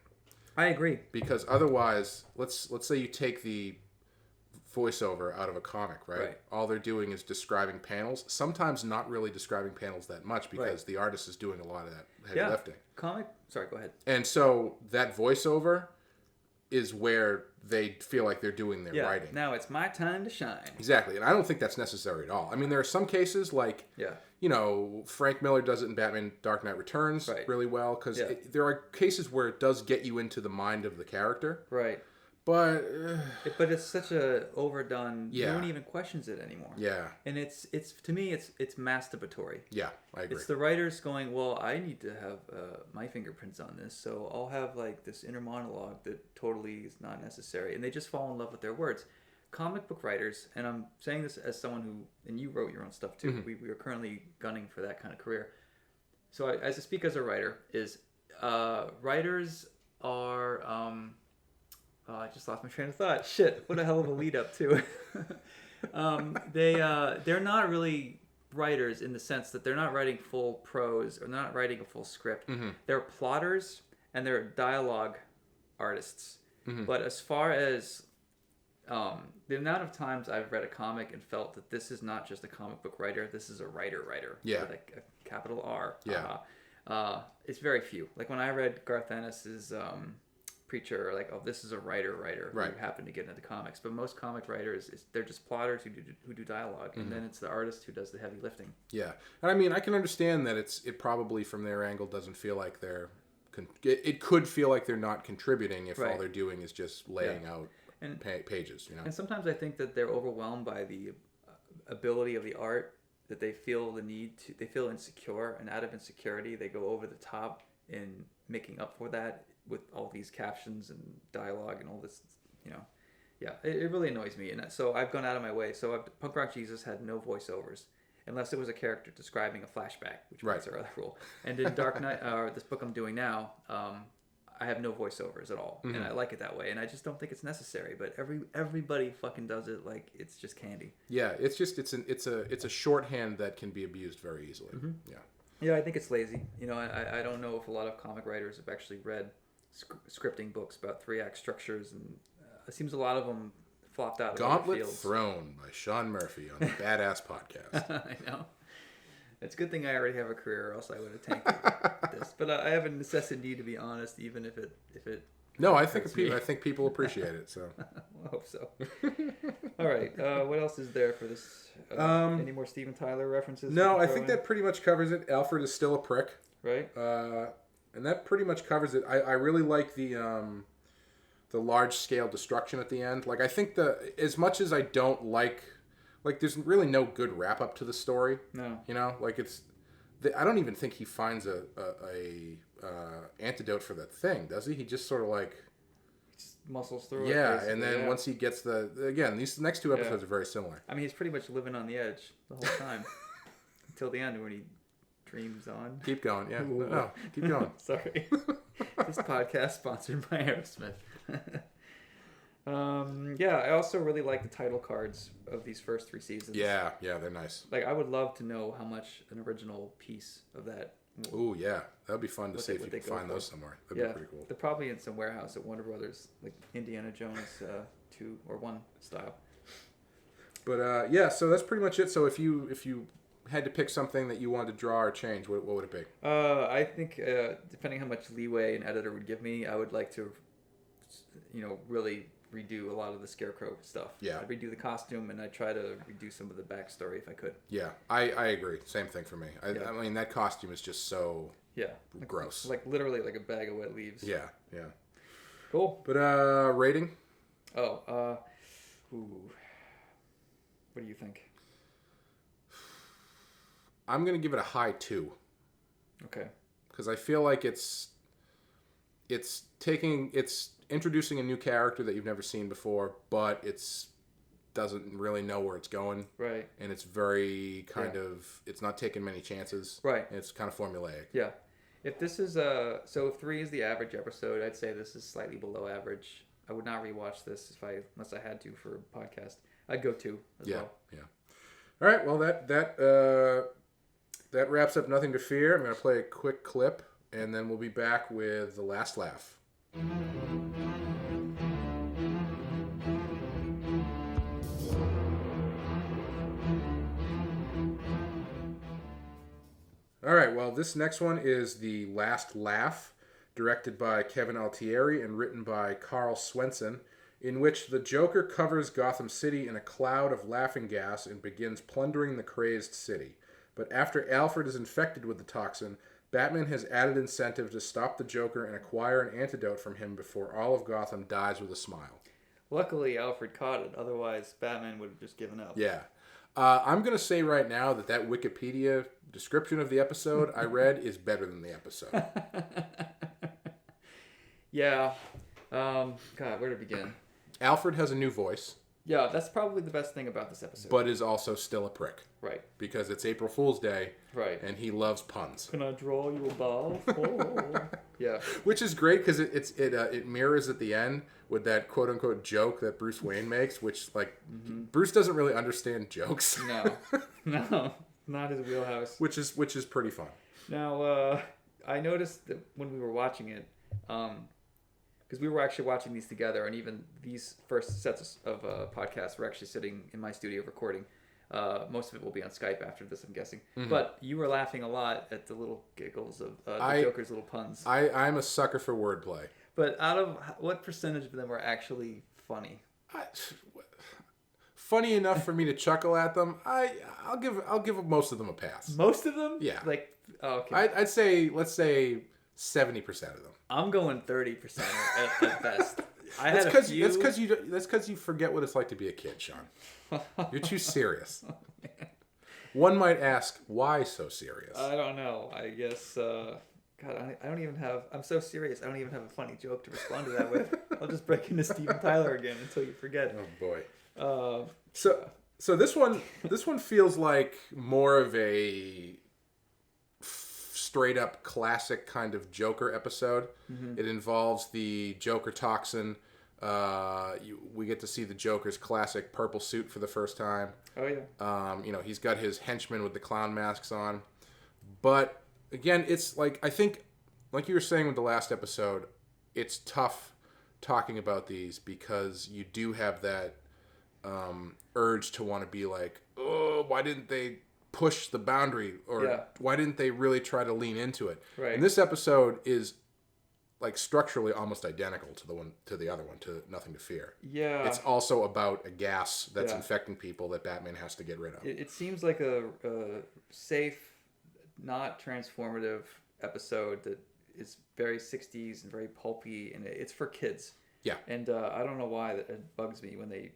I agree. Because otherwise, let's say you take the voiceover out of a comic, right? All they're doing is describing panels, sometimes not really describing panels that much because the artist is doing a lot of that heavy lifting. Sorry, go ahead. And so that voiceover is where they feel like they're doing their writing. Now it's my time to shine. Exactly. And I don't think that's necessary at all. I mean, there are some cases like, Frank Miller does it in Batman Dark Knight Returns really well, because there are cases where it does get you into the mind of the character. Right. But it's such a overdone. Yeah. No one even questions it anymore. Yeah. And it's to me it's masturbatory. Yeah, I agree. It's the writers going, well, I need to have my fingerprints on this, so I'll have like this inner monologue that totally is not necessary, and they just fall in love with their words. Comic book writers, and I'm saying this as someone who, and you wrote your own stuff too. We are currently gunning for that kind of career. So as I speak as a writer, writers are. I just lost my train of thought. Shit, what a hell of a lead up to. They're not really writers in the sense that they're not writing full prose, or they're not writing a full script. They're plotters and they're dialogue artists. But as far as the amount of times I've read a comic and felt that this is not just a comic book writer, this is a writer. Yeah. With a capital R. Yeah. It's very few. Like when I read Garth Ennis's preacher, or like, oh, this is a writer who happened to get into comics. But most comic writers, they're just plotters who do dialogue, and then it's the artist who does the heavy lifting. Yeah, and I mean, I can understand that it probably from their angle doesn't feel like it could feel like they're not contributing if all they're doing is just laying out pages, you know. And sometimes I think that they're overwhelmed by the ability of the art, that they feel they feel insecure, and out of insecurity they go over the top in making up for that with all these captions and dialogue and all this, you know. Yeah, it really annoys me, and so I've gone out of my way. So Punk Rock Jesus had no voiceovers unless it was a character describing a flashback, which was our other rule. And in Dark Knight, this book I'm doing now, I have no voiceovers at all, and I like it that way. And I just don't think it's necessary. But everybody fucking does it like it's just candy. Yeah, it's a shorthand that can be abused very easily. Yeah. Yeah, I think it's lazy. You know, I don't know if a lot of comic writers have actually read scripting books about 3-act structures, and it seems a lot of them flopped out. Gauntlet Throne by Sean Murphy on the Badass Podcast. I know. It's a good thing I already have a career, or else I would have tanked this. But I have a necessity to be honest, even if it. No, I think people appreciate it. So I hope so. All right. What else is there for this? Any more Steven Tyler references? No, I think that pretty much covers it. Alfred is still a prick. Right. And that pretty much covers it. I really like the large scale destruction at the end. Like, I think as much as I don't like there's really no good wrap up to the story. No. You know, like I don't even think he finds a antidote for that thing, does he? He just sort of like just muscles through it. Yeah, and then once he gets these next 2 episodes are very similar. I mean, he's pretty much living on the edge the whole time until the end when he dreams on. Keep going, yeah. No, keep going. Sorry. This podcast sponsored by Aerosmith. I also really like the title cards of these first 3 seasons. Yeah, they're nice. Like, I would love to know how much an original piece of that. Ooh, yeah, that'd be fun to see if you can find those somewhere. That'd be pretty cool. They're probably in some warehouse at Warner Brothers, like Indiana Jones 2 or 1 style. But so that's pretty much it. So if you had to pick something that you wanted to draw or change, what would it be? I think depending how much leeway an editor would give me, I would like to, really redo a lot of the Scarecrow stuff. Yeah. I'd redo the costume, and I'd try to redo some of the backstory if I could. Yeah, I agree. Same thing for me. I mean, that costume is just so gross. Like literally like a bag of wet leaves. Yeah. Cool. But rating? Oh, what do you think? I'm going to give it a high 2. Okay. Because I feel like it's introducing a new character that you've never seen before, but doesn't really know where it's going. Right. And it's very it's not taking many chances. Right. And it's kind of formulaic. Yeah. If this is if 3 is the average episode, I'd say this is slightly below average. I would not rewatch this unless I had to for a podcast. I'd go 2 as well. Yeah. All right. Well, that wraps up Nothing to Fear. I'm going to play a quick clip, and then we'll be back with The Last Laugh. All right, well, this next one is The Last Laugh, directed by Kevin Altieri and written by Carl Swenson, in which the Joker covers Gotham City in a cloud of laughing gas and begins plundering the crazed city. But after Alfred is infected with the toxin, Batman has added incentive to stop the Joker and acquire an antidote from him before all of Gotham dies with a smile. Luckily, Alfred caught it. Otherwise, Batman would have just given up. Yeah. I'm going to say right now that Wikipedia description of the episode I read is better than the episode. Yeah. God, where to begin? Alfred has a new voice. Yeah, that's probably the best thing about this episode. But is also still a prick. Right. Because it's April Fool's Day. Right. And he loves puns. Can I draw you a ball? Oh. Yeah. Which is great because it mirrors at the end with that quote unquote joke that Bruce Wayne makes, which Bruce doesn't really understand jokes. No, not his wheelhouse. Which is pretty fun. Now, I noticed that when we were watching it, because we were actually watching these together, and even these first sets of podcasts were actually sitting in my studio recording. Most of it will be on Skype after this, I'm guessing. Mm-hmm. But you were laughing a lot at the little giggles of the Joker's little puns. I'm a sucker for wordplay. But out of what percentage of them are actually funny? Funny enough for me to chuckle at them. I'll give most of them a pass. Most of them? Yeah. Like, oh, okay. I'd say, let's say 70% of them. I'm going 30% at best. That's because you forget what it's like to be a kid, Sean. You're too serious. Oh, man. One might ask, why so serious? I don't know. I guess, God, I don't even have, I'm so serious, I don't even have a funny joke to respond to that with. I'll just break into Steven Tyler again until you forget. Oh, boy. So this one feels like more of a straight up classic kind of Joker episode. Mm-hmm. It involves the Joker toxin. We get to see the Joker's classic purple suit for the first time. Oh yeah. He's got his henchmen with the clown masks on. But again, it's like, I think, like you were saying with the last episode, it's tough talking about these because you do have that urge to want to be like, oh, why didn't they push the boundary, or why didn't they really try to lean into it? Right. And this episode is like structurally almost identical to the other one, to Nothing to Fear. Yeah. It's also about a gas that's infecting people that Batman has to get rid of. It seems like a safe, not transformative episode that is very 60s and very pulpy, and it's for kids. Yeah. And I don't know why that it bugs me when they...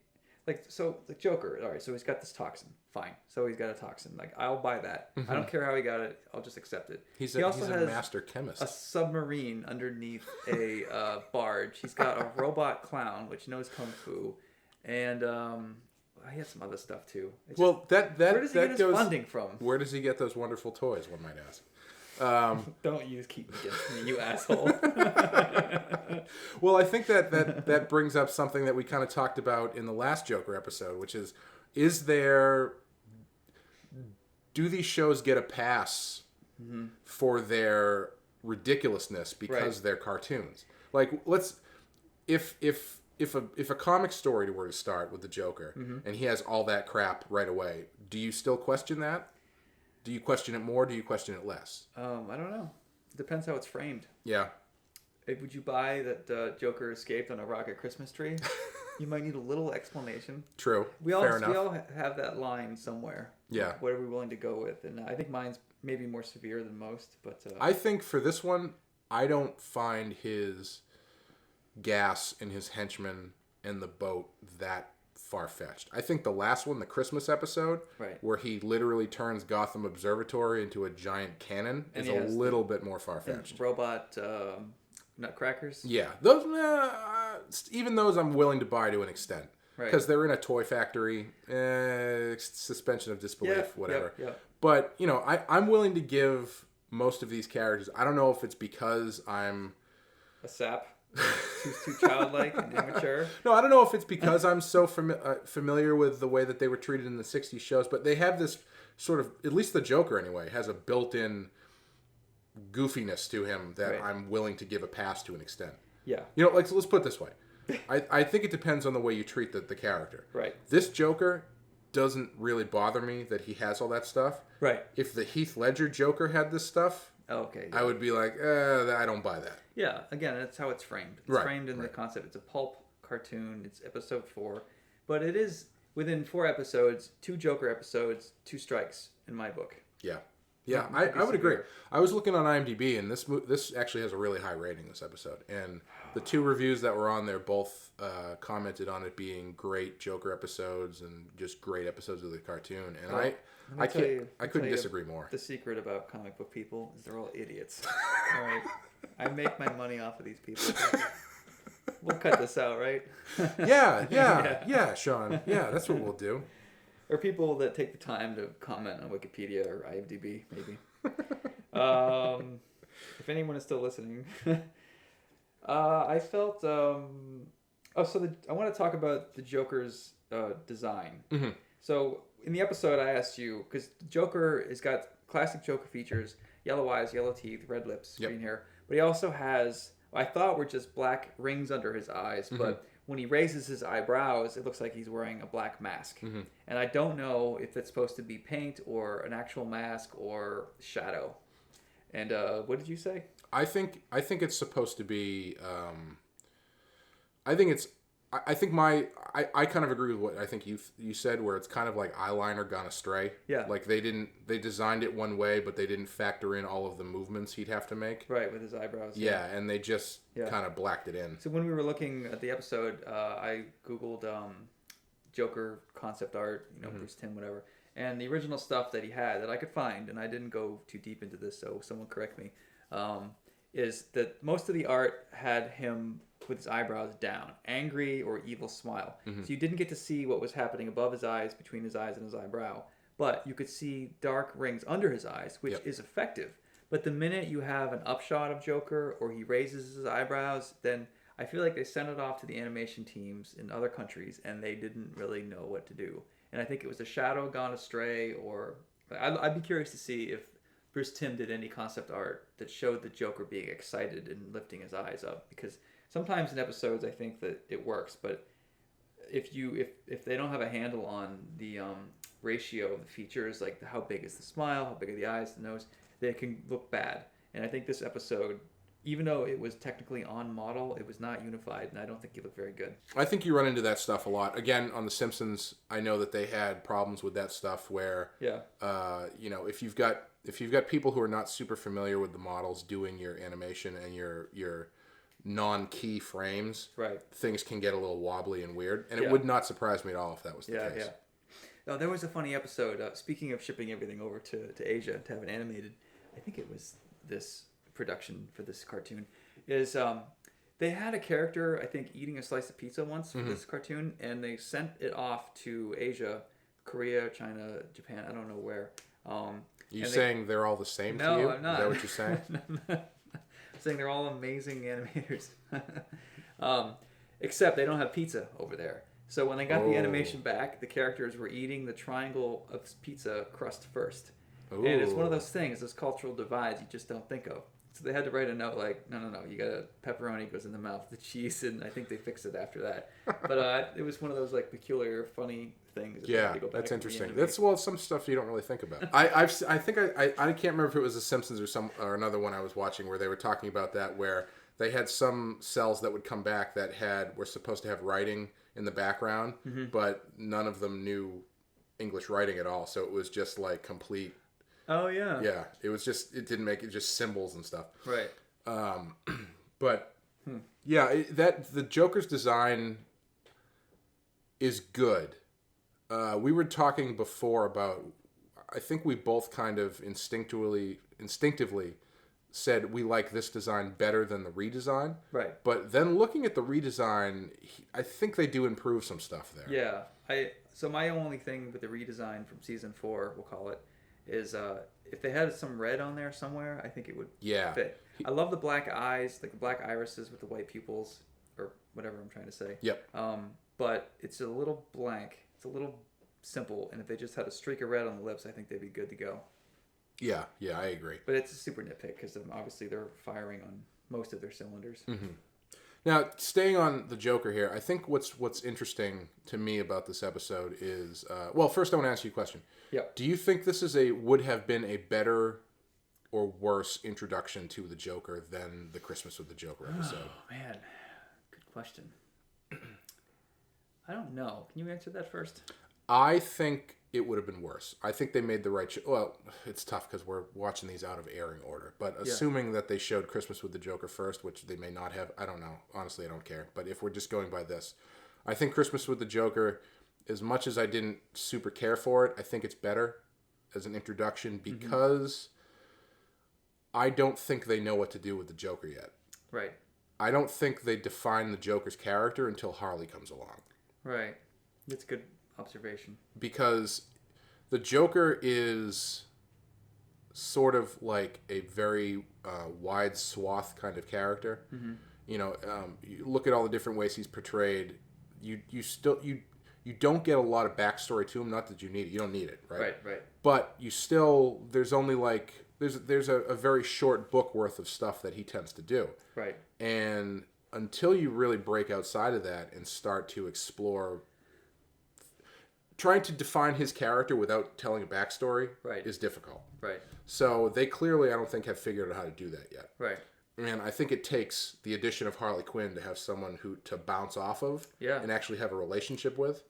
Like, so, the Joker, all right, so he's got this toxin. Fine. So he's got a toxin. Like, I'll buy that. Mm-hmm. I don't care how he got it. I'll just accept it. He's he also a has master chemist. A submarine underneath a barge. He's got a robot clown, which knows Kung Fu. And he has some other stuff, too. Well, that where does he get his goes, funding from? Where does he get those wonderful toys, one might ask? Don't use Keaton against me, you asshole. Well, I think that brings up something that we kind of talked about in the last Joker episode, which is do these shows get a pass for their ridiculousness because they're cartoons? Like, if a comic story were to start with the Joker and he has all that crap right away, do you still question that? Do you question it more? Do you question it less? I don't know. It depends how it's framed. Yeah. Would you buy that Joker escaped on a rocket Christmas tree? You might need a little explanation. True. Fair enough. We all have that line somewhere. Yeah. What are we willing to go with? And I think mine's maybe more severe than most. But I think for this one, I don't find his gas and his henchmen and the boat that far-fetched. I think the last one, the Christmas episode, where he literally turns Gotham Observatory into a giant cannon, is a little bit more far-fetched. Robot nutcrackers? Yeah. Those, even those I'm willing to buy to an extent. Because they're in a toy factory, suspension of disbelief, whatever. Yeah. But, I'm willing to give most of these characters, I don't know if it's because I'm... a sap? too childlike and immature. No, I don't know if it's because I'm so familiar with the way that they were treated in the 60s shows, but they have this sort of, at least the Joker anyway, has a built-in goofiness to him that I'm willing to give a pass to an extent. Yeah. Like, let's put it this way. I think it depends on the way you treat the character. Right. This Joker doesn't really bother me that he has all that stuff. Right. If the Heath Ledger Joker had this stuff, I would be like, I don't buy that. Yeah, again, that's how it's framed. It's framed in the concept. It's a pulp cartoon. It's episode 4. But it is, within 4 episodes, 2 Joker episodes, 2 strikes, in my book. Yeah. Yeah, I would agree. I was looking on IMDb, and this actually has a really high rating, this episode. And the 2 reviews that were on there both commented on it being great Joker episodes and just great episodes of the cartoon. And I couldn't disagree more. The secret about comic book people is they're all idiots. All right. I make my money off of these people. We'll cut this out, right? Yeah, Sean. Yeah, that's what we'll do. Or people that take the time to comment on Wikipedia or IMDb, maybe. If anyone is still listening. I felt... I want to talk about the Joker's design. Mm-hmm. So, in the episode, I asked you, because Joker has got classic Joker features, yellow eyes, yellow teeth, red lips, green hair. But he also has, I thought were just black rings under his eyes, but when he raises his eyebrows, it looks like he's wearing a black mask. Mm-hmm. And I don't know if it's supposed to be paint or an actual mask or shadow. And what did you say? I think it's supposed to be. I think it's. I think I kind of agree with what I think you said, where it's kind of like eyeliner gone astray. Yeah. Like they designed it one way, but they didn't factor in all of the movements he'd have to make. Right, with his eyebrows. Yeah, and they just kind of blacked it in. So when we were looking at the episode, I Googled Joker concept art, Bruce Timm, whatever. And the original stuff that he had that I could find, and I didn't go too deep into this, so someone correct me, is that most of the art had him with his eyebrows down, angry or evil smile. So you didn't get to see what was happening above his eyes, between his eyes and his eyebrow, but you could see dark rings under his eyes, which is effective. But the minute you have an upshot of Joker or he raises his eyebrows, then I feel like they sent it off to the animation teams in other countries and they didn't really know what to do. And I think it was a shadow gone astray, or I'd be curious to see if Bruce Timm did any concept art that showed the Joker being excited and lifting his eyes up, because sometimes in episodes I think that it works, but if they don't have a handle on the ratio of the features, like how big is the smile, how big are the eyes, the nose, they can look bad. And I think this episode, even though it was technically on model, it was not unified, and I don't think it looked very good. I think you run into that stuff a lot. Again, on The Simpsons, I know that they had problems with that stuff where, if you've got people who are not super familiar with the models doing your animation and your non-key frames, right, things can get a little wobbly and weird. And it would not surprise me at all if that was the case. Yeah. Oh, there was a funny episode. Speaking of shipping everything over to Asia to have it animated, I think it was this production for this cartoon, is they had a character, I think, eating a slice of pizza once for this cartoon, and they sent it off to Asia, Korea, China, Japan, I don't know where. You saying they're all the same to you? No, I'm not. Is that what you're saying? I'm saying they're all amazing animators. Except they don't have pizza over there. So when they got the animation back, the characters were eating the triangle of pizza crust first. Ooh. And it's one of those things, those cultural divides you just don't think of. So they had to write a note like, no, you got a pepperoni goes in the mouth, the cheese, and I think they fixed it after that. But it was one of those like peculiar, funny things. Yeah, that's interesting. That's some stuff you don't really think about. I can't remember if it was The Simpsons or another one I was watching where they were talking about that, where they had some cells that would come back that were supposed to have writing in the background, but none of them knew English writing at all. So it was just like complete. Oh yeah. Yeah, it didn't make it, just symbols and stuff. Right. But yeah, the Joker's design is good. We were talking before about, I think we both kind of instinctively said we like this design better than the redesign. Right. But then looking at the redesign, I think they do improve some stuff there. Yeah. So my only thing with the redesign from season 4, we'll call it, is if they had some red on there somewhere, I think it would fit. I love the black eyes, like the black irises with the white pupils, or whatever I'm trying to say. Yep. But it's a little blank. It's a little simple, and if they just had a streak of red on the lips, I think they'd be good to go. Yeah, I agree. But it's a super nitpick because obviously they're firing on most of their cylinders. Mm-hmm. Now, staying on the Joker here, I think what's interesting to me about this episode is, first I want to ask you a question. Yeah. Do you think this would have been a better or worse introduction to the Joker than the Christmas with the Joker episode? Oh, man. Good question. I don't know. Can you answer that first? I think it would have been worse. I think they made the right well, it's tough because we're watching these out of airing order. But assuming that they showed Christmas with the Joker first, which they may not have, I don't know. Honestly, I don't care. But if we're just going by this, I think Christmas with the Joker, as much as I didn't super care for it, I think it's better as an introduction because I don't think they know what to do with the Joker yet. Right. I don't think they define the Joker's character until Harley comes along. Right. That's a good observation. Because the Joker is sort of like a very wide swath kind of character. Mm-hmm. You look at all the different ways he's portrayed. You don't get a lot of backstory to him. Not that you need it. You don't need it, right? Right. But there's only like there's a very short book worth of stuff that he tends to do. Right. And until you really break outside of that and start to explore. Trying to define his character without telling a backstory is difficult. Right. So they clearly, I don't think, have figured out how to do that yet. Right. And I think it takes the addition of Harley Quinn to have someone to bounce off of and actually have a relationship with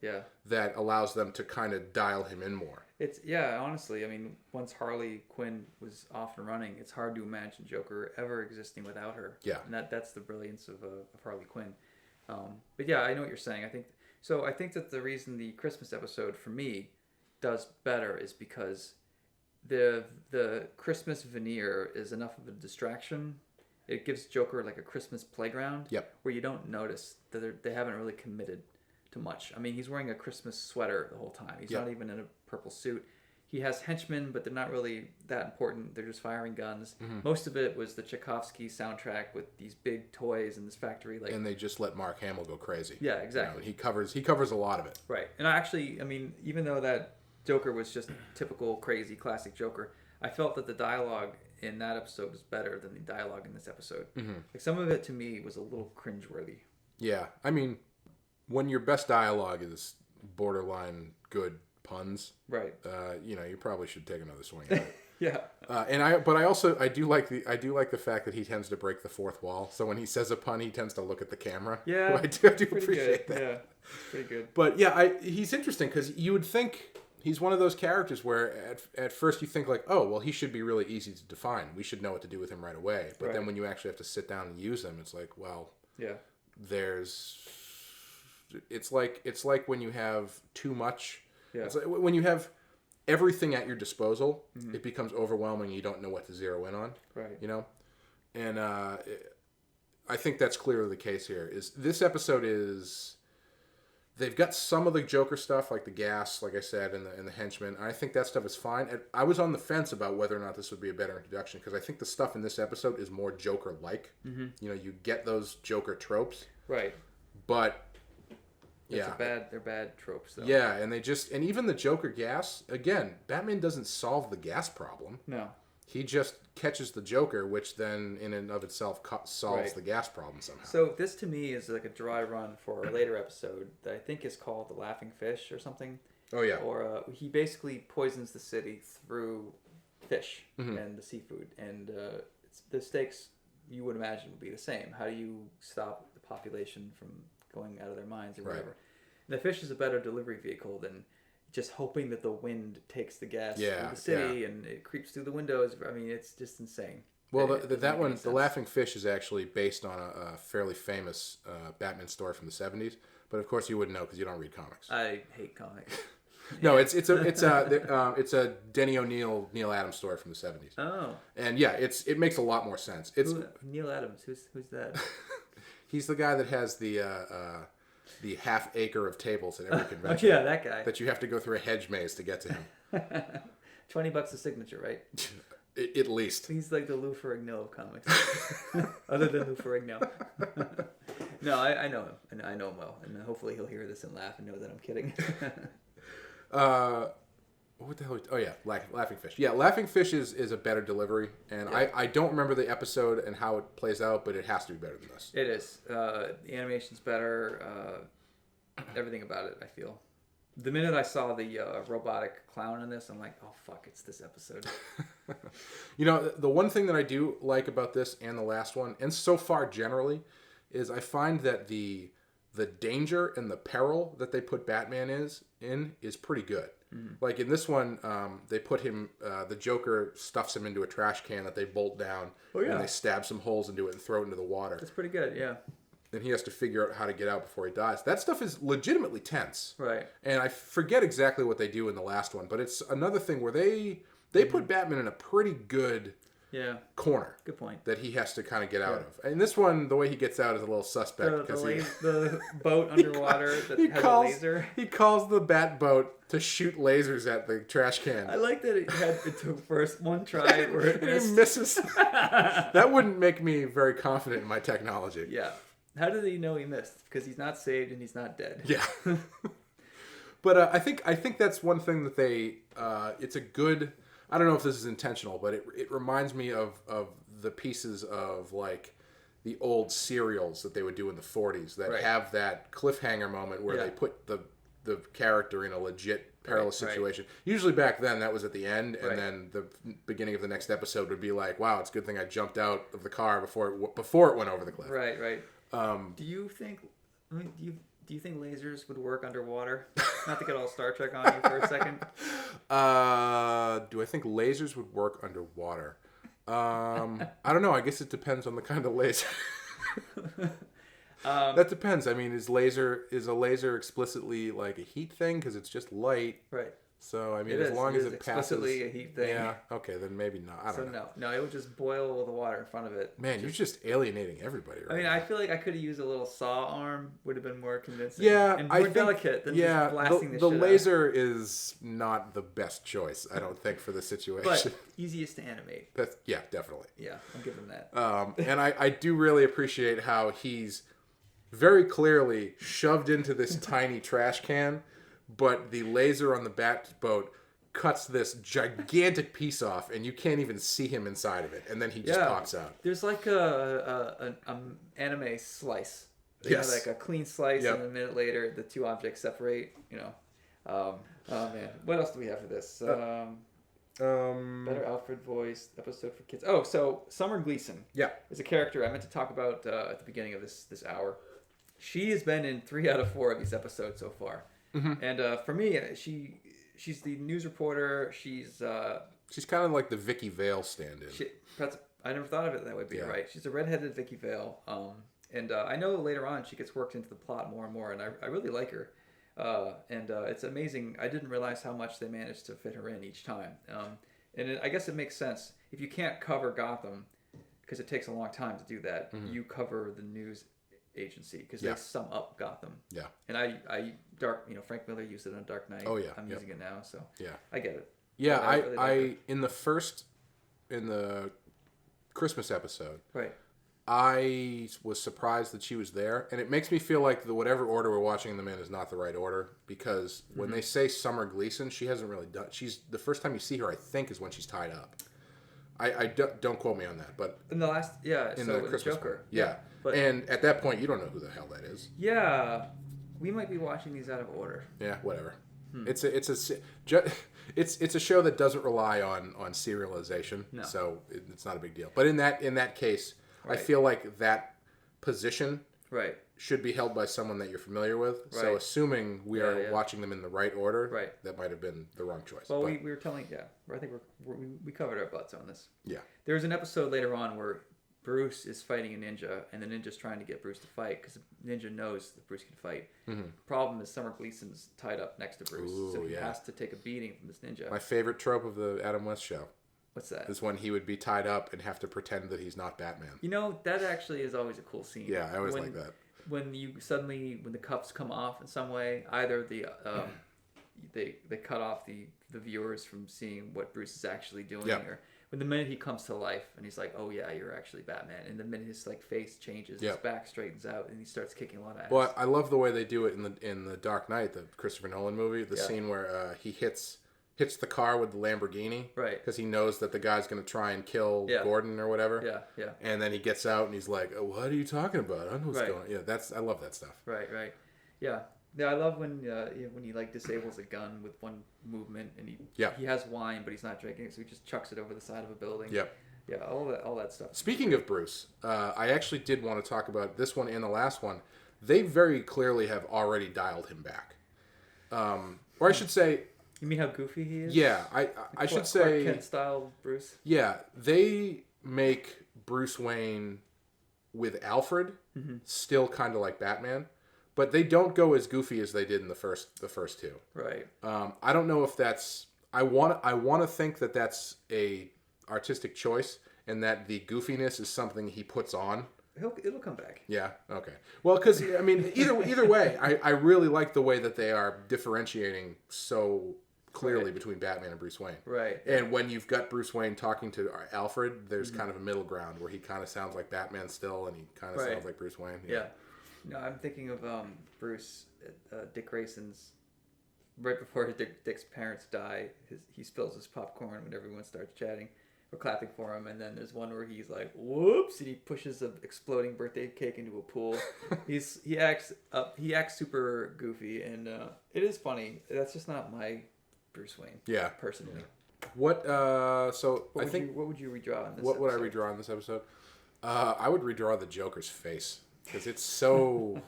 that allows them to kind of dial him in more. Honestly, I mean, once Harley Quinn was off and running, it's hard to imagine Joker ever existing without her. Yeah. And that's the brilliance of Harley Quinn. But yeah, I know what you're saying. I think that the reason the Christmas episode for me does better is because the Christmas veneer is enough of a distraction. It gives Joker like a Christmas playground where you don't notice that they haven't really committed to much. I mean, he's wearing a Christmas sweater the whole time. He's not even in a purple suit. He has henchmen, but they're not really that important. They're just firing guns. Mm-hmm. Most of it was the Tchaikovsky soundtrack with these big toys in this factory. And they just let Mark Hamill go crazy. Yeah, exactly. He covers a lot of it. Right. And I mean, even though that Joker was just typical, crazy, classic Joker, I felt that the dialogue in that episode was better than the dialogue in this episode. Mm-hmm. Like, some of it, to me, was a little cringeworthy. Yeah. I mean, when your best dialogue is borderline good puns, right? You probably should take another swing at it. Yeah. I do like the fact that he tends to break the fourth wall. So when he says a pun, he tends to look at the camera. Yeah. I do appreciate that. Yeah. Pretty good. But yeah, he's interesting because you would think he's one of those characters where at first you think like, oh, well, he should be really easy to define. We should know what to do with him right away. But then when you actually have to sit down and use him, it's like, well, it's like when you have too much. Yeah. It's like when you have everything at your disposal, it becomes overwhelming. You don't know what to zero in on. Right. And I think that's clearly the case here. This episode is they've got some of the Joker stuff, like the gas, like I said, and the henchmen. I think that stuff is fine. And I was on the fence about whether or not this would be a better introduction because I think the stuff in this episode is more Joker-like. Mm-hmm. You get those Joker tropes. Right. But they're bad tropes though. Yeah, and even the Joker gas, again, Batman doesn't solve the gas problem. No. He just catches the Joker, which then in and of itself solves the gas problem somehow. So this to me is like a dry run for a later episode that I think is called The Laughing Fish or something. Oh yeah. Or he basically poisons the city through fish and the seafood, and the stakes you would imagine would be the same. How do you stop the population from going out of their minds or whatever? And the fish is a better delivery vehicle than just hoping that the wind takes the gas through the city and it creeps through the windows. I mean, it's just insane. Well, the Laughing Fish is actually based on a fairly famous Batman story from the 70s, but of course you wouldn't know because you don't read comics. I hate comics. No, it's a Denny O'Neil, Neil Adams story from the 70s. Oh. And yeah, it makes a lot more sense. Neil Adams, who's that? He's the guy that has the half acre of tables at every convention. Yeah, that guy. That you have to go through a hedge maze to get to him. $20 a signature, right? At least. He's like the Lou Ferrigno of comics. Other than Lou Ferrigno. No, I know him. And I know him well. And hopefully he'll hear this and laugh and know that I'm kidding. What the hell? Oh yeah, Laughing Fish. Yeah, Laughing Fish is a better delivery, and I don't remember the episode and how it plays out, but it has to be better than this. It is. The animation's better. Everything about it, I feel. The minute I saw the robotic clown in this, I'm like, oh fuck, it's this episode. The one thing that I do like about this and the last one, and so far generally, is I find that the danger and the peril that they put Batman in is pretty good. Mm-hmm. Like in this one, they put him, the Joker stuffs him into a trash can that they bolt down, and they stab some holes into it and throw it into the water. That's pretty good, yeah. And he has to figure out how to get out before he dies. That stuff is legitimately tense. Right. And I forget exactly what they do in the last one, but it's another thing where they put Batman in a pretty good corner. Good point. That he has to kind of get out of. And this one, the way he gets out is a little suspect. The boat underwater that has a laser. He calls the bat boat to shoot lasers at the trash can. I like that it took first one try where it misses. That wouldn't make me very confident in my technology. Yeah. How did he know he missed? Because he's not saved and he's not dead. Yeah. But I think that's one thing that they it's a good. I don't know if this is intentional, but it reminds me of the pieces of like the old serials that they would do in the 40s that have that cliffhanger moment where they put the character in a legit perilous Right. situation. Usually back then that was at the end, and Right. then the beginning of the next episode would be like, wow, it's a good thing I jumped out of the car before it went over the cliff. Right. Do you think do you think lasers would work underwater? Not to get all Star Trek on you for a second. Do I think lasers would work underwater? I don't know. I guess it depends on the kind of laser. That depends. I mean, is a laser explicitly like a heat thing because it's just light? Right. So I mean, as long as it passes, explicitly a heat thing. Yeah. Okay, then maybe not. I don't know. No, it would just boil the water in front of it. Man, you're just alienating everybody. Right? I mean, I feel like I could have used a little saw arm. Would have been more convincing. Yeah, and more delicate than just blasting the shit laser is not the best choice. I don't think for the situation. But easiest to animate. Yeah, definitely. Yeah, I'll give him that. And I do really appreciate how he's very clearly shoved into this tiny trash can, but the laser on the bat boat cuts this gigantic piece off, and you can't even see him inside of it, and then he just pops out. There's like an anime slice. You know, like a clean slice, and a minute later, the two objects separate. You know, oh man, what else do we have for this? Better Alfred voice episode for kids. Oh, so Summer Gleason. Yeah, is a character I meant to talk about at the beginning of this hour. She has been in 3 out of 4 of these episodes so far, and for me, she's the news reporter. She's kind of like the Vicky Vale stand-in. I never thought of it that way, but you're right. She's a redheaded Vicky Vale, and I know later on she gets worked into the plot more and more, and I really like her. And it's amazing. I didn't realize how much they managed to fit her in each time. I guess it makes sense. If you can't cover Gotham, because it takes a long time to do that, you cover the news agency because they sum up Gotham. Yeah. And Frank Miller used it on Dark Knight. Oh yeah. I'm using it now, so yeah, I get it. Yeah, I in the Christmas episode, right, I was surprised that she was there, and it makes me feel like whatever order we're watching them in is not the right order, because when they say Summer Gleason, she hasn't really done. She's the first time you see her, I think, is when she's tied up. I don't quote me on that, but in the last the Christmas Joker, and at that point you don't know who the hell that is. Yeah, we might be watching these out of order. Yeah, whatever. It's a show that doesn't rely on serialization, so it's not a big deal. But in that case, I feel like that position should be held by someone that you're familiar with. Right. So assuming we are watching them in the right order, that might have been the wrong choice. Well, we were telling, I think we covered our butts on this. Yeah. There's an episode later on where Bruce is fighting a ninja, and the ninja's trying to get Bruce to fight because the ninja knows that Bruce can fight. Problem is Summer Gleason's tied up next to Bruce, so he has to take a beating from this ninja. My favorite trope of the Adam West show. What's that? Is when he would be tied up and have to pretend that he's not Batman. You know, that actually is always a cool scene. Yeah, I always like that. When the cuffs come off in some way, either they cut off the viewers from seeing what Bruce is actually doing, or when the minute he comes to life and he's like, "Oh yeah, you're actually Batman," and the minute his face changes, his back straightens out, and he starts kicking a lot of ass. Well, I love the way they do it in the Dark Knight, the Christopher Nolan movie. The scene where he hits the car with the Lamborghini, right? Because he knows that the guy's going to try and kill Gordon or whatever. Yeah. And then he gets out and he's like, "Oh, what are you talking about? I don't know what's going on." Yeah, I love that stuff. Right. Yeah. I love when he disables a gun with one movement, and he has wine, but he's not drinking it, so he just chucks it over the side of a building. Yeah, all that stuff. Speaking of Bruce, I actually did want to talk about this one and the last one. They very clearly have already dialed him back, or I should say. You mean how goofy he is? Yeah, I should say. Clark Kent style Bruce. Yeah, they make Bruce Wayne with Alfred still kind of like Batman. But they don't go as goofy as they did in the first two. Right. I don't know if that's. I want to think that that's a artistic choice, and that the goofiness is something he puts on. It'll come back. Yeah. Okay. Well, because I mean, either way, I really like the way that they are differentiating so clearly between Batman and Bruce Wayne. Right. And when you've got Bruce Wayne talking to Alfred, there's kind of a middle ground where he kind of sounds like Batman still, and he kind of sounds like Bruce Wayne. Yeah. No, I'm thinking of Bruce, Dick Grayson's, right before Dick's parents die, he spills his popcorn when everyone starts chatting or clapping for him, and then there's one where he's like, whoops, and he pushes an exploding birthday cake into a pool. he acts super goofy, and it is funny. That's just not my Bruce Wayne. Yeah. Personally. What? So What I would think. you, what would you redraw in this? What would I episode? redraw in this episode? I would redraw the Joker's face because it's so.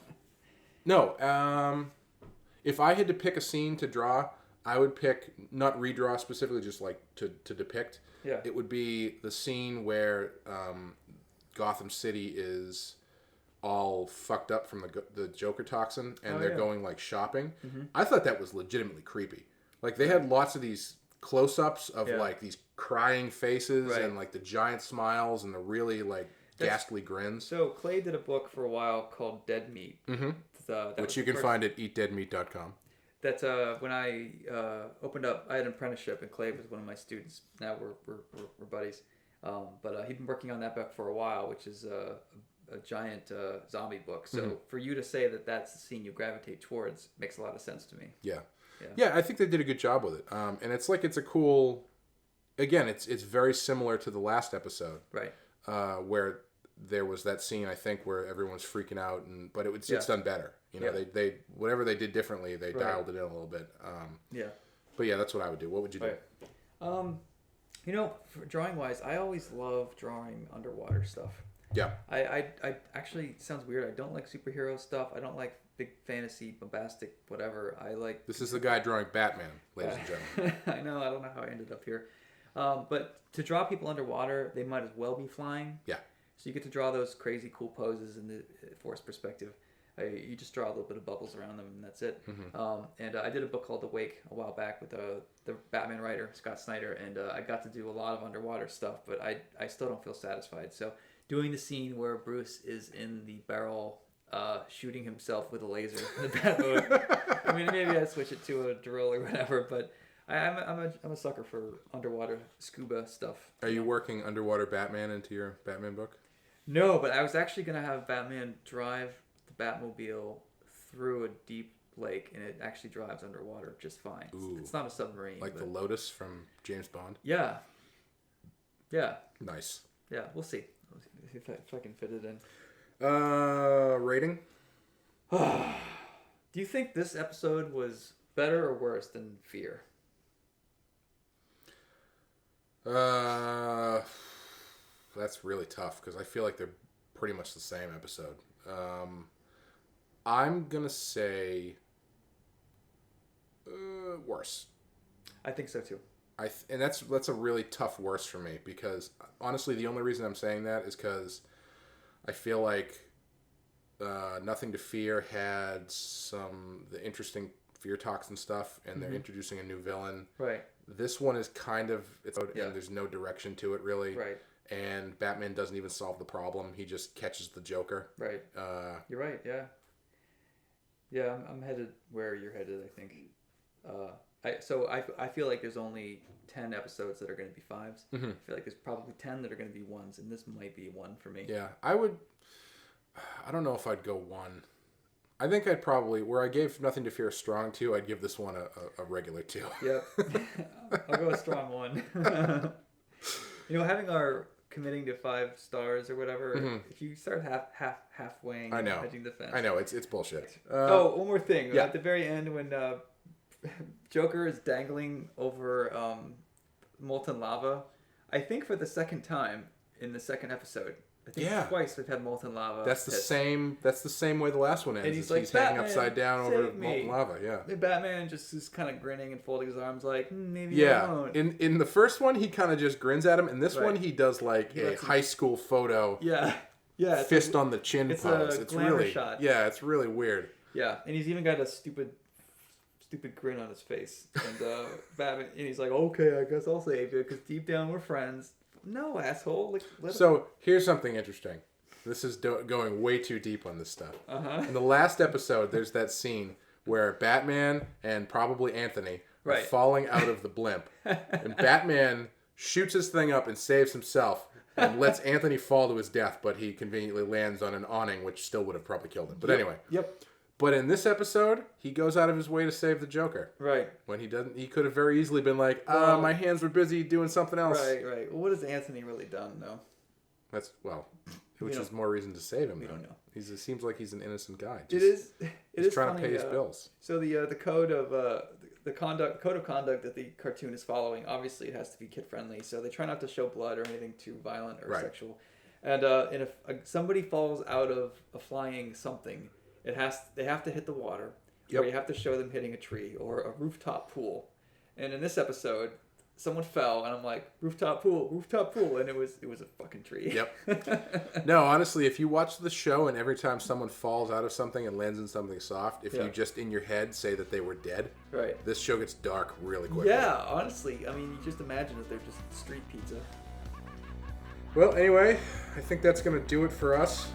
No. If I had to pick a scene to draw, I would pick not redraw specifically, just like to depict. Yeah. It would be the scene where Gotham City is all fucked up from the Joker toxin, and they're going like shopping. Mm-hmm. I thought that was legitimately creepy. Like they had lots of these close-ups of like these crying faces and like the giant smiles and the really like ghastly grins. So Clay did a book for a while called Dead Meat, which you can find at eatdeadmeat.com. That's when I opened up. I had an apprenticeship, and Clay was one of my students. Now we're buddies. But he'd been working on that book for a while, which is a giant zombie book. So for you to say that that's the scene you gravitate towards makes a lot of sense to me. Yeah, I think they did a good job with it. And it's like it's a cool. Again, it's very similar to the last episode, right? Where there was that scene, I think, where everyone's freaking out, but it's done better. You know, they whatever they did differently, they dialed it in a little bit. But yeah, that's what I would do. What would you do? You know, for drawing wise, I always love drawing underwater stuff. Yeah. I actually, sounds weird. I don't like superhero stuff. I don't like big fantasy, bombastic, whatever. I like. This is the guy drawing Batman, ladies and gentlemen. I know. I don't know how I ended up here. But to draw people underwater, they might as well be flying. Yeah. So you get to draw those crazy cool poses in the forced perspective. You just draw a little bit of bubbles around them, and that's it. Mm-hmm. And I did a book called The Wake a while back with the Batman writer, Scott Snyder, and I got to do a lot of underwater stuff, but I still don't feel satisfied. So doing the scene where Bruce is in the barrel shooting himself with a laser in the Batmobile. I mean, maybe I switch it to a drill or whatever, but I'm a sucker for underwater scuba stuff. Are you working underwater Batman into your Batman book? No, but I was actually going to have Batman drive the Batmobile through a deep lake, and it actually drives underwater just fine. It's not a submarine. Like the Lotus from James Bond? Yeah. Yeah. Nice. Yeah, we'll see. If I can fit it in. Rating? Do you think this episode was better or worse than Fear? That's really tough because I feel like they're pretty much the same episode. I'm gonna say worse. I think so too. And that's a really tough worse for me because honestly, the only reason I'm saying that is because I feel like Nothing to Fear had the interesting fear toxin stuff, and they're introducing a new villain. Right. This one is kind of and there's no direction to it really. Right. And Batman doesn't even solve the problem. He just catches the Joker. Right. You're right. Yeah. Yeah, I'm headed where you're headed, I think. I feel like there's only 10 episodes that are going to be 5s. Mm-hmm. I feel like there's probably 10 that are going to be 1s, and this might be 1 for me. Yeah, I don't know if I'd go 1. I think I'd probably, where I gave Nothing to Fear a strong 2, I'd give this one a regular 2. Yep. I'll go a strong 1. Having our committing to 5 stars or whatever, if you start halfway hedging the fence. I know, it's bullshit. One more thing. Yeah. At the very end when Joker is dangling over molten lava, I think for the second time in the second episode, I think twice we've had molten lava. That's the same way the last one ends. And he's hanging upside down over molten lava. Yeah. And Batman just is kind of grinning and folding his arms like, maybe I won't. In the first one, he kind of just grins at him. In this one, he does like a high school photo. Yeah. Yeah. Fist on the chin pose. It's really shot. Yeah, it's really weird. Yeah, and he's even got a stupid grin on his face. And Batman, and he's like, okay, I guess I'll save you because deep down we're friends. No, asshole. Here's something interesting. This is going way too deep on this stuff. Uh-huh. In the last episode, there's that scene where Batman and probably Anthony are falling out of the blimp. And Batman shoots his thing up and saves himself and lets Anthony fall to his death, but he conveniently lands on an awning, which still would have probably killed him. But anyway. Yep. But in this episode, he goes out of his way to save the Joker. Right. When he doesn't, he could have very easily been like, my hands were busy doing something else. Right. Well, what has Anthony really done, though? Which is more reason to save him. We don't know. It seems like he's an innocent guy. He's trying funny, to pay his bills. So the code of code of conduct that the cartoon is following, obviously it has to be kid friendly, so they try not to show blood or anything too violent or sexual. And if somebody falls out of a flying something, they have to hit the water, or you have to show them hitting a tree or a rooftop pool. And in this episode, someone fell, and I'm like, rooftop pool, and it was a fucking tree. Yep. No, honestly, if you watch the show and every time someone falls out of something and lands in something soft, if you just in your head say that they were dead, this show gets dark really quickly. Yeah, honestly, I mean, you just imagine that they're just street pizza. Well, anyway, I think that's going to do it for us.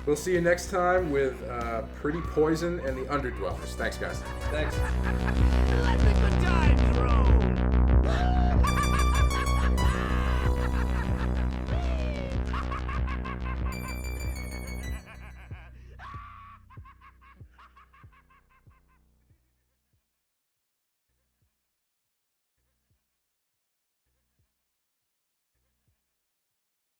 We'll see you next time with Pretty Poison and the Underdwellers. Thanks, guys. Thanks.